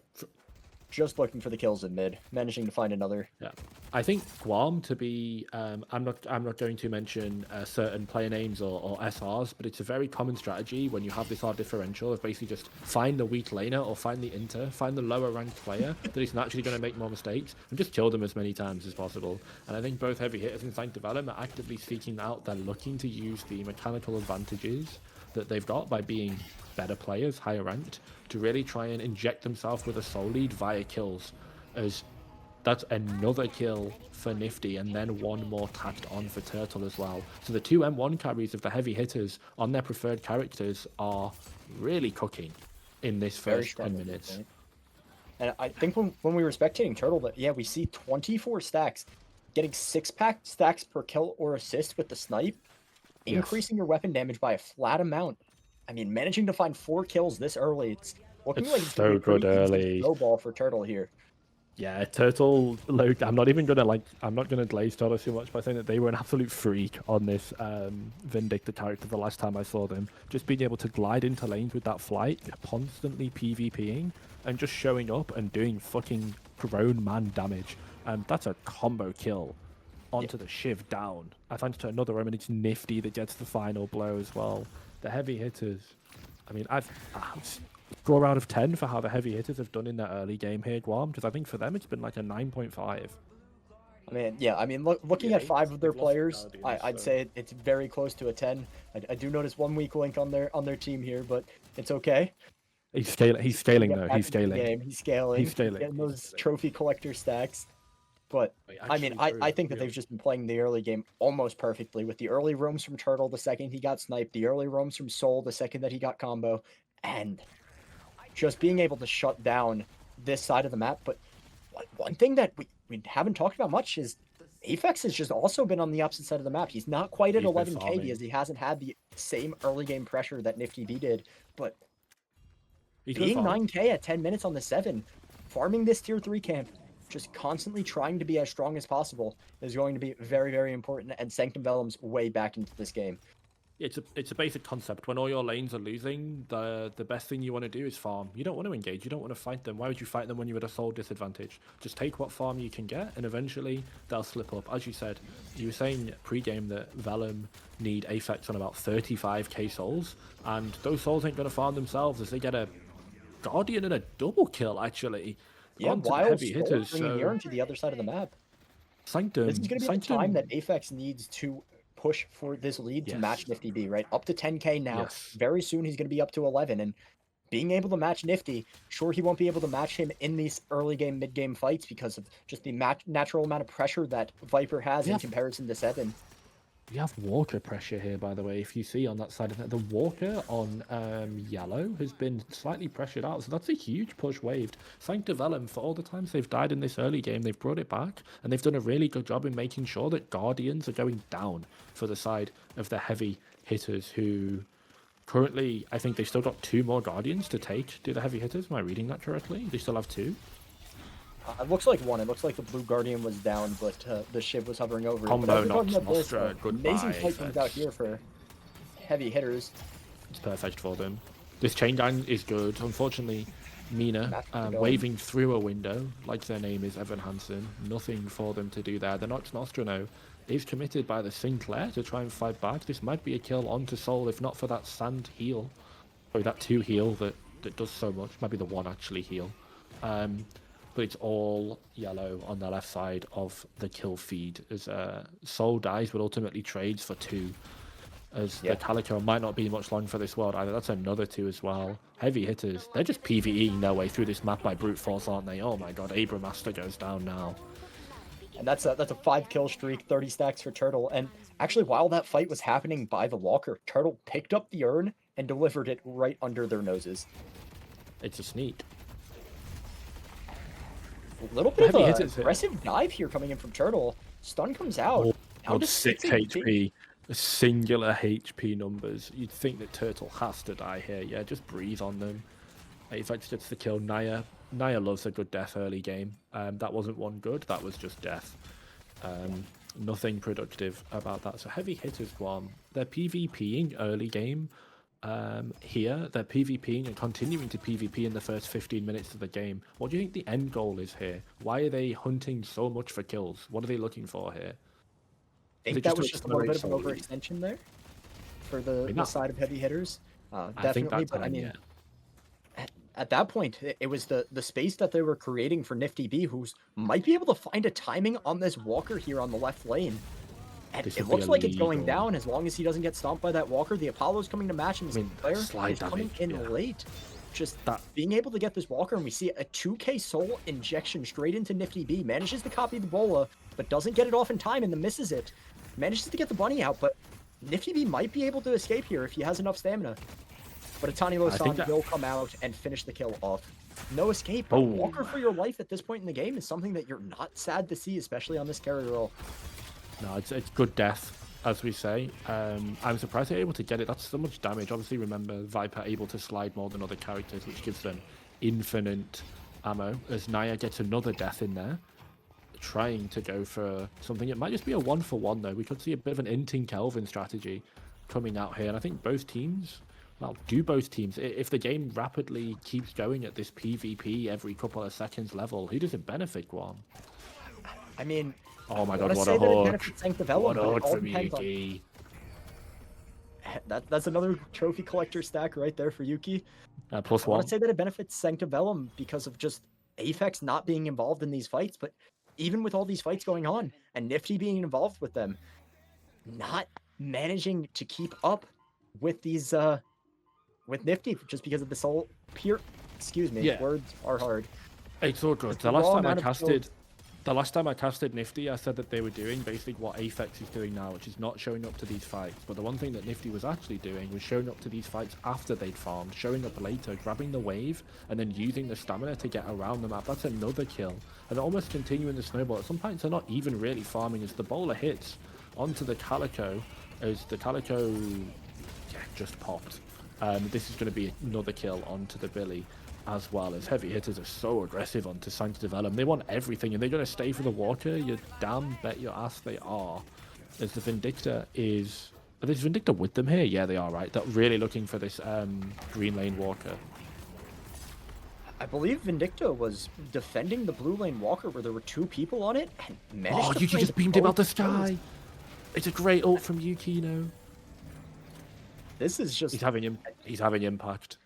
Just looking for the kills in mid, managing to find another. Yeah, I think Guam to be. I'm not going to mention certain player names or SRs, but it's a very common strategy when you have this hard differential of basically just find the weak laner or find the inter, find the lower ranked player that is naturally going to make more mistakes, and just kill them as many times as possible. And I think both heavy hitters and Sancta Velum are actively seeking out. They're looking to use the mechanical advantages that they've got by being better players, higher ranked, to really try and inject themselves with a soul lead via kills, as that's another kill for Nifty and then one more tacked on for Turtle as well. So the 2 M1 carries of the heavy hitters on their preferred characters are really cooking in this first 10 minutes. Right? And I think when we were spectating Turtle, that we see 24 stacks, getting 6-pack stacks per kill or assist with the snipe, increasing your weapon damage by a flat amount. I mean, managing to find 4 kills this early, it's looking like it's so good early. Snowball for Turtle here. Yeah, Turtle, Luke, I'm not gonna glaze Turtle too much by saying that they were an absolute freak on this Vindictor character the last time I saw them. Just being able to glide into lanes with that flight, constantly PvPing, and just showing up and doing fucking grown man damage. That's a combo kill onto the Shiv down. I find it to another room, and it's Nifty that gets the final blow as well. The heavy hitters. I mean, I've score out of 10 for how the heavy hitters have done in that early game here, Guam, because I think for them it's been like a 9.5. I mean, yeah, I mean, looking at 5 of their players, I'd say it's very close to a 10. I do notice one weak link on their team here, but it's okay. He's scaling. He's scaling though. He's scaling. He's scaling. He's scaling. Getting those trophy collector stacks. But I mean, I think that they've just been playing the early game almost perfectly with the early roams from Turtle the second he got sniped, the early roams from Soul the second that he got combo, and just being able to shut down this side of the map. But one thing that we haven't talked about much is Aphex has just also been on the opposite side of the map. He's not quite at 11k because he hasn't had the same early game pressure that Nifty B did, but being 9k at 10 minutes on the 7, farming this tier 3 camp, just constantly trying to be as strong as possible is going to be very, very important, and Sanctum Velum's way back into this game. It's a basic concept. When all your lanes are losing, the best thing you want to do is farm. You don't want to engage. You don't want to fight them. Why would you fight them when you're at a soul disadvantage? Just take what farm you can get, and eventually they'll slip up. As you said, you were saying pre-game that Velum need Aphex on about 35k souls, and those souls ain't going to farm themselves as they get a Guardian and a double kill, actually. Yeah, while heavy hitters, bringing Urn to the other side of the map. Sanctum. This is going to be the time that Aphex needs to push for this lead to match Nifty B, right? Up to 10k now. Very soon he's going to be up to 11, and being able to match Nifty, sure, he won't be able to match him in these early game, mid game fights because of just the natural amount of pressure that Viper has in comparison to 7. We have Walker pressure here, by the way. If you see on that side of the Walker on yellow has been slightly pressured out, so that's a huge push waved. Sancta Velum, for all the times they've died in this early game, they've brought it back, and they've done a really good job in making sure that Guardians are going down for the side of the heavy hitters, who currently, I think they still got 2 more Guardians to take. Do the heavy hitters? Am I reading that correctly? They still have 2? It looks like 1. It looks like the blue Guardian was down, but the Shiv was hovering over it. Combo knocks Nostra. Goodbye. Amazing fight comes out here for heavy hitters. It's perfect for them. This chain gang is good. Unfortunately, Mina waving through a window, like their name is Evan Hansen. Nothing for them to do there. The Nox Nostra is committed by the Sinclair to try and fight back. This might be a kill onto Soul, if not for that sand heal. Or that 2 heal that does so much. Might be the 1 actually heal. But it's all yellow on the left side of the kill feed as Soul dies, but ultimately trades for 2. As the Calico might not be much long for this world either. That's another 2 as well. Heavy hitters, they're just PvEing their way through this map by brute force, aren't they? Oh my god, Abram Master goes down now. And that's a 5 kill streak, 30 stacks for Turtle. And actually, while that fight was happening by the Walker, Turtle picked up the urn and delivered it right under their noses. It's a sneak. A little bit of an aggressive dive here coming in from Turtle. Stun comes out. Down to 6 HP. Singular HP numbers. You'd think that Turtle has to die here. Yeah, just breathe on them. Aphex gets the kill. Naya loves a good death early game. That wasn't one good. That was just death. Nothing productive about that. So heavy hitters, Guam. They're PvPing early game. Here, they're PvPing and continuing to PvP in the first 15 minutes of the game. What do you think the end goal is here? Why are they hunting so much for kills? What are they looking for here? I think that was just a little bit of an overextension there for the side of heavy hitters. Definitely, but I mean, at that point, it was the space that they were creating for Nifty B, who might be able to find a timing on this Walker here on the left lane. And it looks like it's going down as long as he doesn't get stomped by that Walker. The Apollo's coming to match, and this player is coming in late. Just being able to get this Walker, and we see a 2k soul injection straight into Nifty B. Manages to copy the bola, but doesn't get it off in time and then misses it. Manages to get the bunny out, but Nifty B might be able to escape here if he has enough stamina. But Atani Losan will come out and finish the kill off. No escape, but Walker for your life at this point in the game is something that you're not sad to see, especially on this carry roll. No, it's good death, as we say. I'm surprised they're able to get it. That's so much damage. Obviously, remember, Viper able to slide more than other characters, which gives them infinite ammo. As Naya gets another death in there, trying to go for something. It might just be a 1-for-1, though. We could see a bit of an Inting Kelvin strategy coming out here. And I think both teams, if the game rapidly keeps going at this PvP every couple of seconds level, who does it benefit, Guam? I mean, oh my god, I what a say that it hook. benefits Sancta Velum, What a but it hook all from depends on... Yuki. That's another trophy collector stack right there for Yuki. Plus I want one. to say that it benefits Sancta Velum because of just Aphex not being involved in these fights, but even with all these fights going on and Nifty being involved with them, not managing to keep up with these with Nifty just because of this whole pure, excuse me, words are hard. It's all good. The last time I casted Nifty, I said that they were doing basically what Aphex is doing now, which is not showing up to these fights. But the one thing that Nifty was actually doing was showing up to these fights after they'd farmed, showing up later, grabbing the wave, and then using the stamina to get around the map. That's another kill. And almost continuing the snowball. At some points, they're not even really farming as the bowler hits onto the Calico, as the Calico just popped. This is going to be another kill onto the Billy, as well as heavy hitters are so aggressive onto Sancta Velum. They want everything, and they're going to stay for the Walker. You damn bet your ass they are. As the Vindicta is... Are they Vindicta with them here? Yeah, they are, right? They're really looking for this green lane Walker. I believe Vindicta was defending the blue lane Walker where there were two people on it and managed to Yuki just beamed him out the sky. It's a great ult from Yuki, you know. This is just... He's having impact.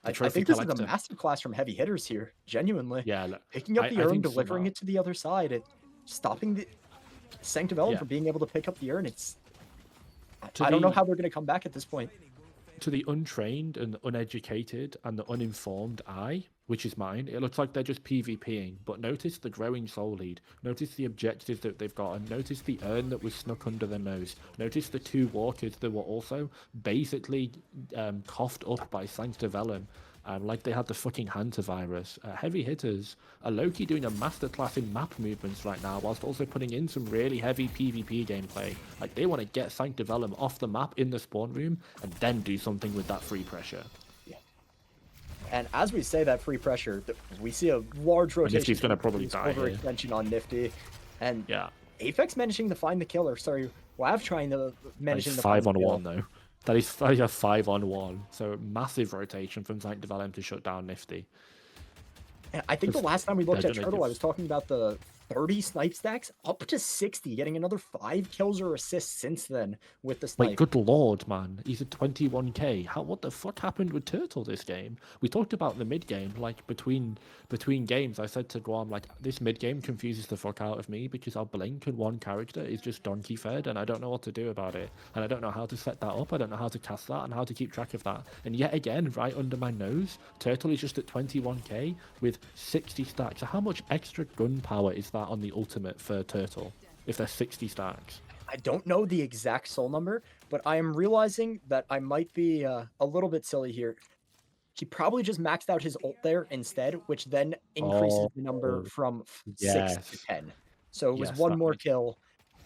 I think this is a masterclass from heavy hitters here, genuinely. Yeah, look, picking up the urn, delivering it to the other side, stopping the Sancta Velum from being able to pick up the urn. I don't know how they're going to come back at this point. To the untrained and uneducated and the uninformed eye, which is mine, it looks like they're just PvPing. But notice the growing soul lead. Notice the objectives that they've got. And notice the urn that was snuck under their nose. Notice the two walkers that were also basically coughed up by Sancta Velum. Like they had the fucking hantavirus. Heavy hitters are low-key doing a masterclass in map movements right now, whilst also putting in some really heavy PvP gameplay. Like they want to get Sancta Velum off the map in the spawn room and then do something with that free pressure. Yeah. And as we say that free pressure, we see a large rotation. Nifty's going to probably die overextension on Nifty, and yeah, Aphex managing to find the killer. Sorry, Wav trying to managing to 5 on 1 though. That is a 5-on-1, so massive rotation from Sancta Velum to shut down Nifty. And I think the last time we looked at Turtle, I was talking about the 30 snipe stacks, up to 60, getting another 5 kills or assists since then with the snipe. Wait, good lord, man. He's at 21k. What the fuck happened with Turtle this game? We talked about the mid-game, like, between games. I said to Guam, like, this mid-game confuses the fuck out of me because our blink and one character is just donkey fed, and I don't know what to do about it. And I don't know how to set that up. I don't know how to cast that and how to keep track of that. And yet again, right under my nose, Turtle is just at 21k with 60 stacks. So how much extra gun power is that on the ultimate for Turtle if there's 60 stacks? I don't know the exact soul number, but I am realizing that I might be a little bit silly here. He probably just maxed out his ult there instead, which then increases the number from 6 to 10. So it was one more kill,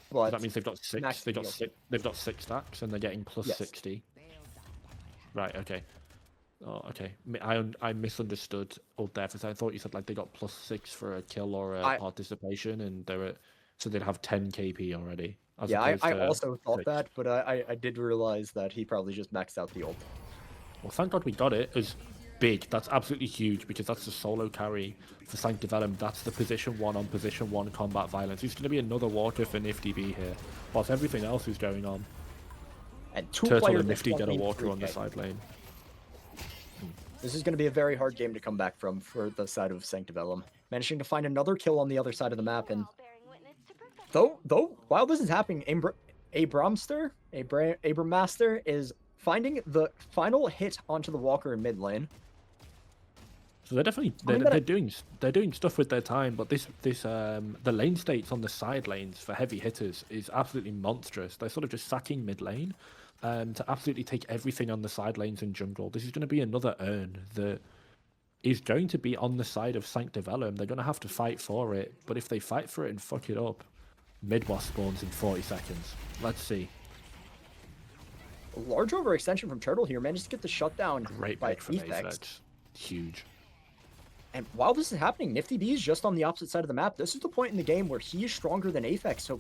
but that means they've got 6. They've got 6 stacks and they're getting plus 60. Right. Okay. Oh, okay. I misunderstood ult there for a second. I thought you said like they got plus 6 for a kill or a participation, and so they'd have 10 KP already. Yeah, I also thought that, but I did realize that he probably just maxed out the ult. Well, thank God we got it. It's big. That's absolutely huge because that's the solo carry for Sancta Velum. That's the position 1 on position 1 combat violence. It's going to be another Walker for Nifty B here, whilst everything else is going on. And Turtle and Nifty get a Walker on the side lane. This is going to be a very hard game to come back from for the side of Sancta Velum. Managing to find another kill on the other side of the map, and though while this is happening, Abrammaster is finding the final hit onto the Walker in mid lane. So they're definitely they're doing stuff with their time, but the lane states on the side lanes for heavy hitters is absolutely monstrous. They're sort of just sacking mid lane to absolutely take everything on the side lanes in jungle. This is going to be another urn that is going to be on the side of Sancta Velum. They're going to have to fight for it, but if they fight for it and fuck it up, mid-boss spawns in 40 seconds. Let's see. A large overextension from Turtle here managed to get the shutdown Great by pick from Aphex. Huge. And while this is happening, Nifty B is just on the opposite side of the map. This is the point in the game where he is stronger than Aphex, so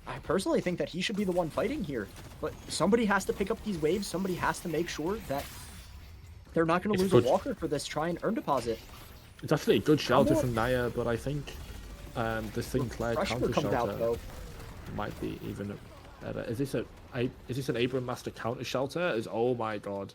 I personally think that he should be the one fighting here. But somebody has to pick up these waves. Somebody has to make sure that they're not going to lose a Walker for this try and earn deposit. It's actually a good shelter from Naya, but I think The Sinclair Pressure counter comes out, shelter though. might be even better. Is this an Abram Master counter shelter? Oh my god.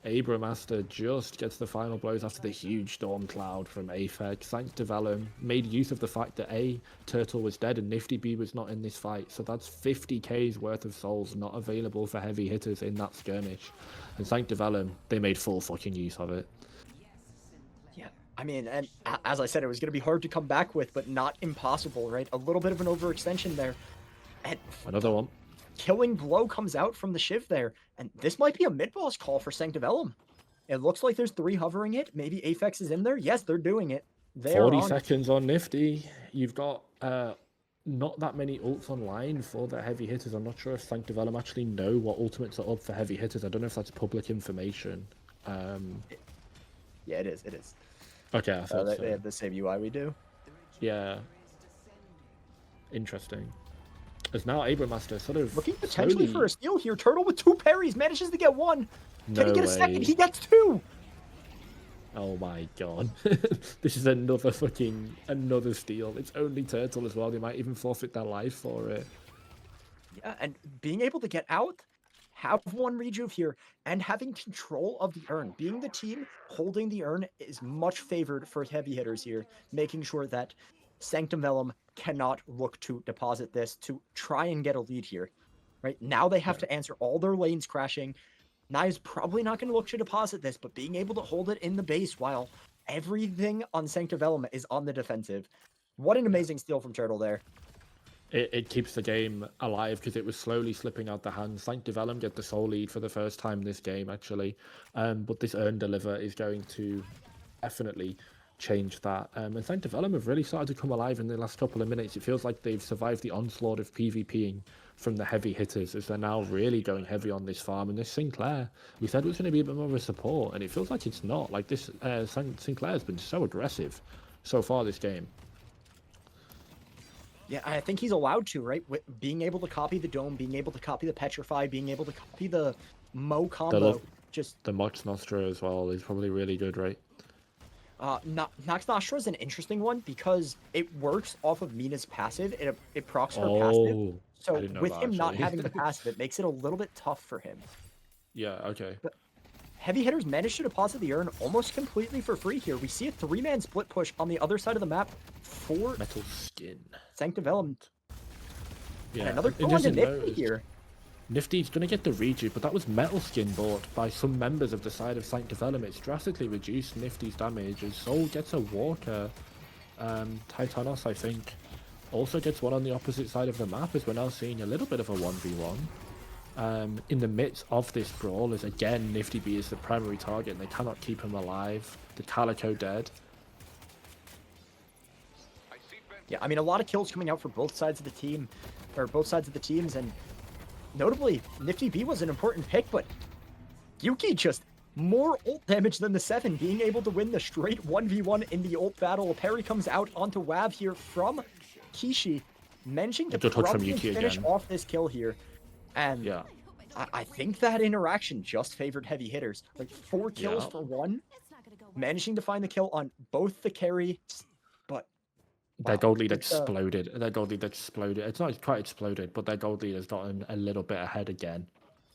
Abram Master just gets the final blows after the huge storm cloud from Apex. Sancta Velum made use of the fact that Turtle was dead and Nifty B was not in this fight. So that's 50k's worth of souls not available for heavy hitters in that skirmish. And Sancta Velum, they made full fucking use of it. Yeah, I mean, and as I said, it was going to be hard to come back with, but not impossible, right? A little bit of an overextension there. And another one. Killing blow comes out from the Shiv there, and this might be a mid-boss call for Sancta Velum. It looks like there's 3 hovering it. Maybe Aphex is in there. Yes, they're doing it. 40 seconds on Nifty. You've got not that many ults online for the heavy hitters. I'm not sure if Sancta Velum actually know what ultimates are up for heavy hitters. I don't know if that's public information. Yeah, it is. It is. Okay, I thought so. They have the same UI we do. Yeah. Interesting. As now Abram Master sort of looking potentially for a steal here. Turtle with 2 parries manages to get 1. Can he get a second? He gets 2. Oh my god. This is another steal. It's only Turtle as well. They might even forfeit their life for it. Yeah, and being able to get out, have 1 rejuve here, and having control of the urn. Being the team holding the urn is much favored for heavy hitters here, making sure that Sanctum Velum cannot look to deposit this to try and get a lead here. Right now they have to answer all their lanes crashing. Nai's probably not going to look to deposit this, but being able to hold it in the base while everything on Sancta Velum is on the defensive. What an amazing steal from Turtle there. It keeps the game alive because it was slowly slipping out the hands. Sancta Velum get the sole lead for the first time this game, actually. But this earn deliver is going to definitely change that. And Sancta Velum have really started to come alive in the last couple of minutes. It feels like they've survived the onslaught of PvPing from the heavy hitters as they're now really going heavy on this farm. And this Sinclair, we said it was going to be a bit more of a support, and it feels like it's not. Like this Sinclair has been so aggressive so far this game. Yeah, I think he's allowed to, right? With being able to copy the Dome, being able to copy the Petrify, being able to copy the Mo combo. The Mox Nostra as well is probably really good, right? Nox Nostra is an interesting one because it works off of Mina's passive. It procs her passive. So with him not having the passive, it makes it a little bit tough for him. Yeah, okay. But heavy hitters manage to deposit the urn almost completely for free here. We see a 3-man split push on the other side of the map for Metal Skin. Sancta Velum. Yeah, and another kill on the Nifty here. Nifty's going to get the rejuve, but that was Metal Skin bought by some members of the side of Sancta Velum. It's drastically reduced Nifty's damage as Soul gets a Walker. Titanos, I think, also gets one on the opposite side of the map as we're now seeing a little bit of a 1v1. In the midst of this brawl, as again Nifty B is the primary target and they cannot keep him alive. The Calico dead. Yeah, I mean, a lot of kills coming out for both sides of the team, or both sides of the teams, and notably, Nifty B was an important pick, but Yuki just more ult damage than the 7, being able to win the straight 1v1 in the ult battle. A parry comes out onto Wav here from Kishi, managing to probably finish off this kill here. And yeah, I think that interaction just favored heavy hitters. Like 4 kills for 1, managing to find the kill on both the carry, but their gold lead exploded. Their gold lead exploded. It's not quite exploded, but their gold lead has gotten a little bit ahead again.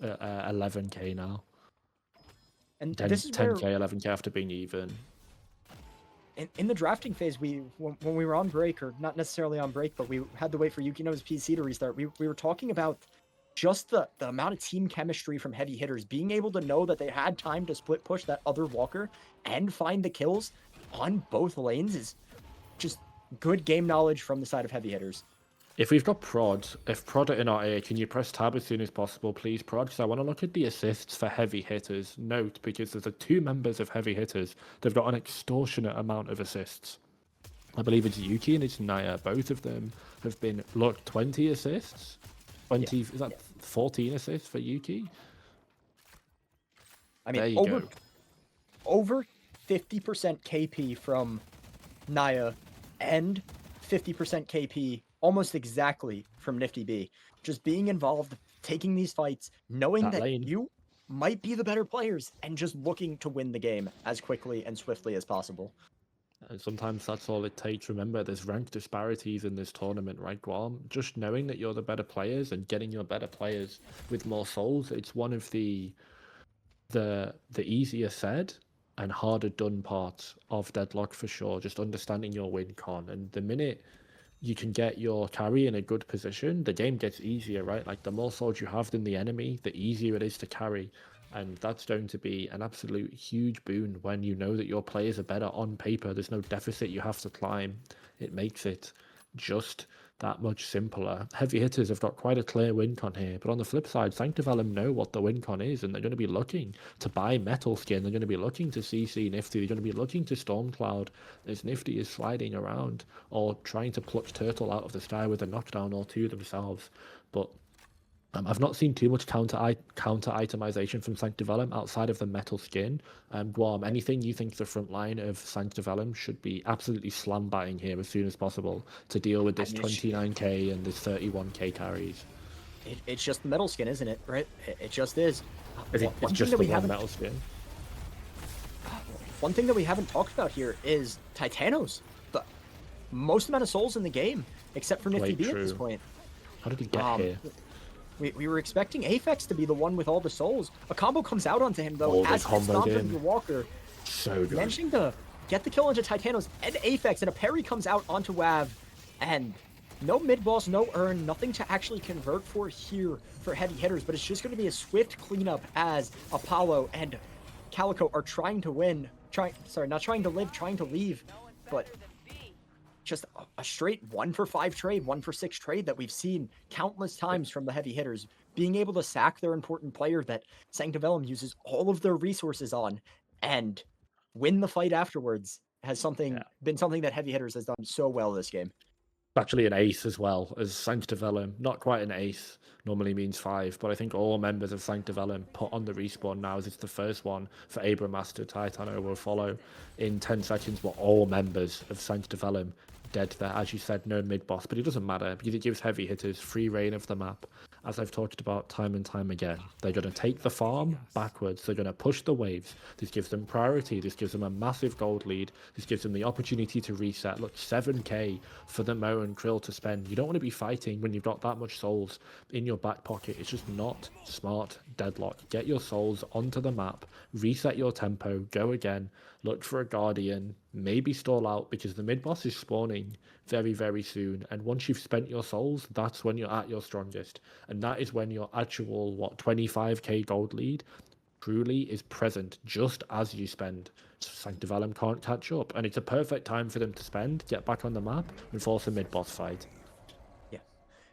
11k now. And 10, this is 10k, 11k after being even. In the drafting phase, when we were on break, or not necessarily on break, but we had to wait for Yukino's PC to restart, we were talking about just the amount of team chemistry from heavy hitters, being able to know that they had time to split push that other walker and find the kills on both lanes is just good game knowledge from the side of heavy hitters. If we've got prod, if prod are in our A, can you press tab as soon as possible, please, prod? Because I want to look at the assists for heavy hitters. Note, because there's 2 members of heavy hitters, they've got an extortionate amount of assists. I believe it's Yuki and it's Naya. Both of them have been, 20 assists? 20, is that 14 assists for Yuki? I mean, over 50% KP from Naya and 50% KP almost exactly from Nifty B. Just being involved, taking these fights, knowing that you might be the better players, and just looking to win the game as quickly and swiftly as possible. And sometimes that's all it takes. Remember, there's rank disparities in this tournament, right, Guam? Just knowing that you're the better players and getting your better players with more souls, it's one of the easier said and harder done parts of Deadlock for sure. Just understanding your win con, and the minute you can get your carry in a good position, the game gets easier, right? Like the more swords you have than the enemy, the easier it is to carry. And that's going to be an absolute huge boon when you know that your players are better on paper. There's no deficit you have to climb. It makes it just that much simpler. Heavy hitters have got quite a clear win con here, but on the flip side, Sancta Velum know what the win con is, and they're going to be looking to buy Metal Skin. They're going to be looking to CC Nifty. They're going to be looking to Stormcloud as Nifty is sliding around or trying to pluck Turtle out of the sky with a knockdown or two themselves. But I've not seen too much counter itemization from Sancta Velum outside of the Metal Skin. Guam, anything you think the front line of Sancta Velum should be absolutely slam batting here as soon as possible to deal with this 29k and this 31k carries? It's just the Metal Skin, isn't it? Right? It just is. It's just the one Metal Skin. One thing that we haven't talked about here is Titanos. The most amount of souls in the game, except for Nifty B at this point. How did he get here? We were expecting Aphex to be the one with all the souls. A combo comes out onto him, though, as he stomps into Walker. So good. Managing to get the kill onto Titanos and Aphex, and a parry comes out onto Wav. And no mid-boss, no Urn, nothing to actually convert for here for heavy hitters, but it's just going to be a swift cleanup as Apollo and Calico are trying to win. Not trying to live, trying to leave, but just a straight 1-for-5 trade, 1-for-6 trade that we've seen countless times from the heavy hitters, being able to sack their important player that Sancta Velum uses all of their resources on and win the fight afterwards has been something that heavy hitters has done so well this game. Actually an ace as well as Sancta Velum. Not quite an ace, normally means 5, but I think all members of Sancta Velum put on the respawn now as it's the first one for Abram Master. Titano will follow in 10 seconds, but all members of Sancta Velum dead there. As you said, no mid-boss, but it doesn't matter because it gives heavy hitters free reign of the map. As I've talked about time and time again, they're going to take the farm backwards. They're going to push the waves. This gives them priority. This gives them a massive gold lead. This gives them the opportunity to reset. Look, 7k for the Mo and Krill to spend. You don't want to be fighting when you've got that much souls in your back pocket. It's just not smart. Deadlock. Get your souls onto the map. Reset your tempo. Go again. Look for a Guardian. Maybe stall out because the mid-boss is spawning very, very soon. And once you've spent your souls, that's when you're at your strongest. And that is when your actual, 25k gold lead truly is present just as you spend. Sancta Velum can't catch up. And it's a perfect time for them to spend, get back on the map, and force a mid-boss fight. Yeah.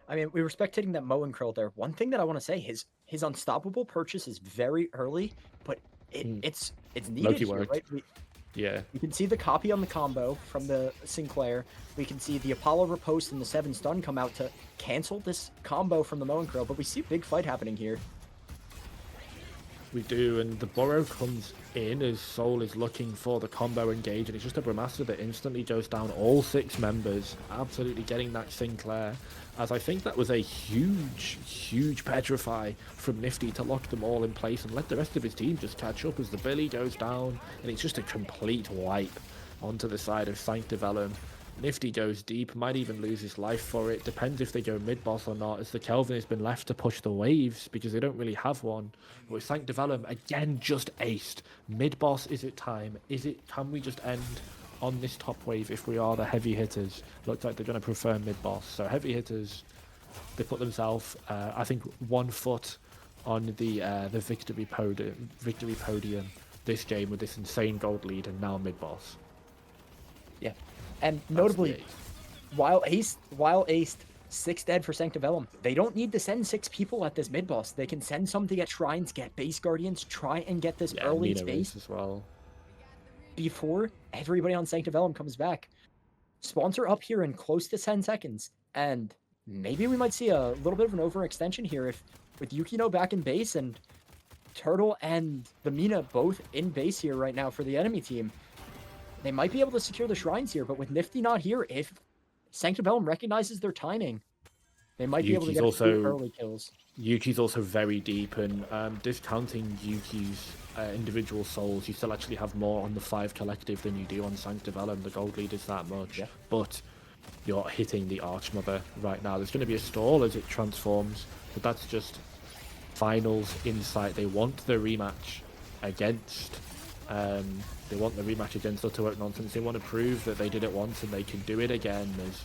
I mean, we were spectating that Mo and Krill there. One thing that I want to say, his unstoppable purchase is very early, but it's needed here, right? Yeah. You can see the copy on the combo from the Sinclair. We can see the Apollo riposte and the 7 stun come out to cancel this combo from the Mo and Krill, but we see a big fight happening here. We do, and the Burrow comes in as Soul is looking for the combo engage, and it's just a Brewmaster that instantly goes down all 6 members, absolutely getting that Sinclair, as I think that was a huge petrify from Nifty to lock them all in place and let the rest of his team just catch up as the Billy goes down, and it's just a complete wipe onto the side of Sancta Velum. Nifty goes deep, might even lose his life for it. Depends if they go mid-boss or not, as the Kelvin has been left to push the waves because they don't really have one. But with Sancta Velum, again, just aced. Mid-boss, is it time? Can we just end on this top wave if we are the heavy hitters? Looks like they're going to prefer mid-boss. So heavy hitters, they put themselves, I think, 1 foot on the victory podium this game with this insane gold lead and now mid-boss. Yeah. And notably, while aced 6 dead for Sancta Velum, they don't need to send 6 people at this mid-boss. They can send some to get shrines, get base guardians, try and get this early space as well before everybody on Sancta Velum comes back. Spawns are up here in close to 10 seconds, and maybe we might see a little bit of an overextension here if with Yukino back in base and Turtle and the Mina both in base here right now for the enemy team. They might be able to secure the shrines here, but with Nifty not here, if Sancta Velum recognizes their timing, They might be able to get a few early kills. Yuki's also very deep, and discounting Yuki's individual souls, you still actually have more on the 5 collective than you do on Sancta Velum. The gold lead is that much, but you're hitting the Archmother right now. There's going to be a stall as it transforms, but that's just finals insight. They want the rematch against Utter Woke Nonsense. They want to prove that they did it once and they can do it again. As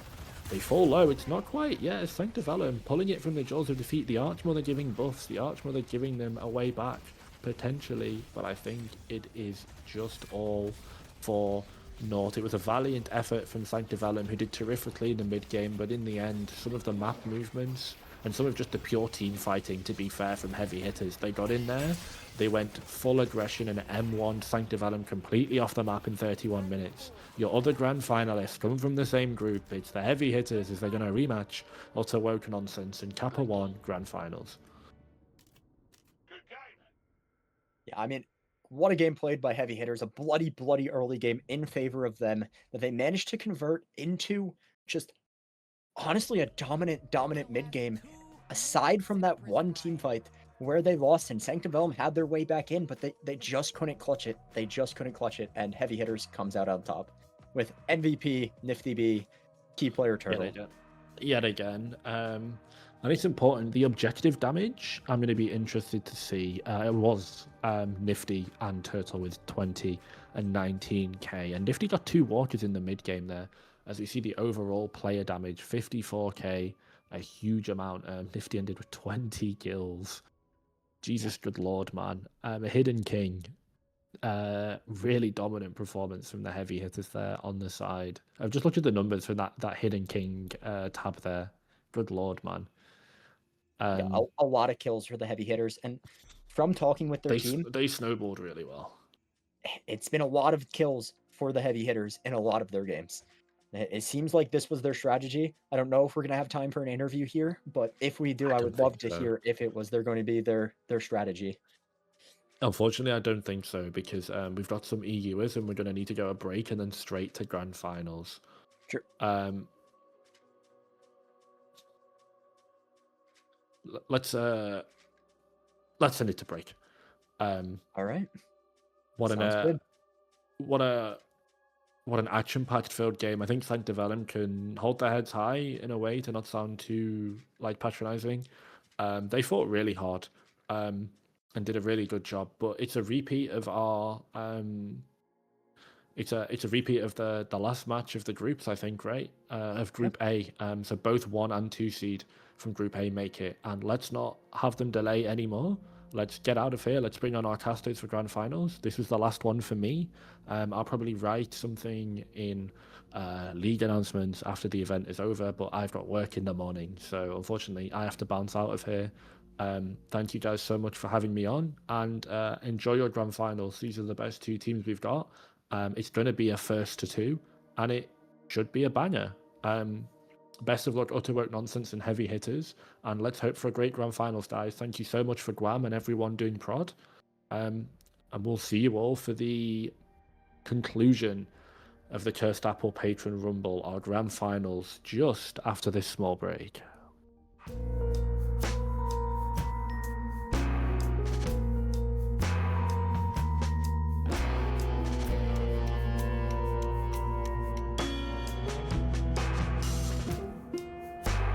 they fall low, it's not quite. Yeah, Sancta Velum pulling it from the jaws of defeat. The Archmother giving buffs. The Archmother giving them a way back, potentially. But I think it is just all for naught. It was a valiant effort from Sancta Velum, who did terrifically in the mid-game. But in the end, some of the map movements and some of just the pure team fighting, to be fair, from heavy hitters. They got in there. They went full aggression and M1 Sancta Velum completely off the map in 31 minutes. Your other grand finalists come from the same group. It's the heavy hitters as they're going to rematch Utter Woke Nonsense in Kappa 1 grand finals. Yeah, I mean, what a game played by heavy hitters. A bloody, bloody early game in favor of them that they managed to convert into just, honestly, a dominant mid game. Aside from that one team fight where they lost and Sancta Velum had their way back in, but they just couldn't clutch it. They just couldn't clutch it, and heavy hitters comes out on top with MVP, Nifty B, key player Turtle. Yet again. And it's important. The objective damage, I'm going to be interested to see. It was Nifty and Turtle with 20 and 19k. And Nifty got 2 walkers in the mid game there. As we see the overall player damage, 54k, a huge amount. Nifty ended with 20 kills. Jesus, good lord, man. A Hidden King. Really dominant performance from the heavy hitters there on the side. I've just looked at the numbers for that Hidden King tab there. Good lord, man. Yeah, a lot of kills for the heavy hitters. And from talking with their team, they snowballed really well. It's been a lot of kills for the heavy hitters in a lot of their games. It seems like this was their strategy. I don't know if we're going to have time for an interview here, but if we do, I would love to hear if they're going to be their strategy. Unfortunately, I don't think so, because we've got some EUers and we're going to need to go a break and then straight to grand finals. Sure. Let's send it to break. All right. What an action-packed filled game. I think Sancta Velum can hold their heads high in a way to not sound too patronizing. They fought really hard and did a really good job. But it's a repeat of our it's a repeat of the last match of the groups, I think, right? Of Group A. So both 1 and 2 seed from Group A make it, and let's not have them delay anymore. Let's get out of here. Let's bring on our casters for grand finals. This is the last one for me. I'll probably write something in league announcements after the event is over, but I've got work in the morning, so unfortunately I have to bounce out of here. Thank you guys so much for having me on, and enjoy your grand finals. These are the best 2 teams we've got. It's going to be a first to 2, and it should be a banger. Best of luck, Utter Woke Nonsense and heavy hitters, and let's hope for a great grand finals, guys. Thank you so much for Guam and everyone doing prod, and we'll see you all for the conclusion of the Cursed Apple Patron Rumble, our grand finals, just after this small break.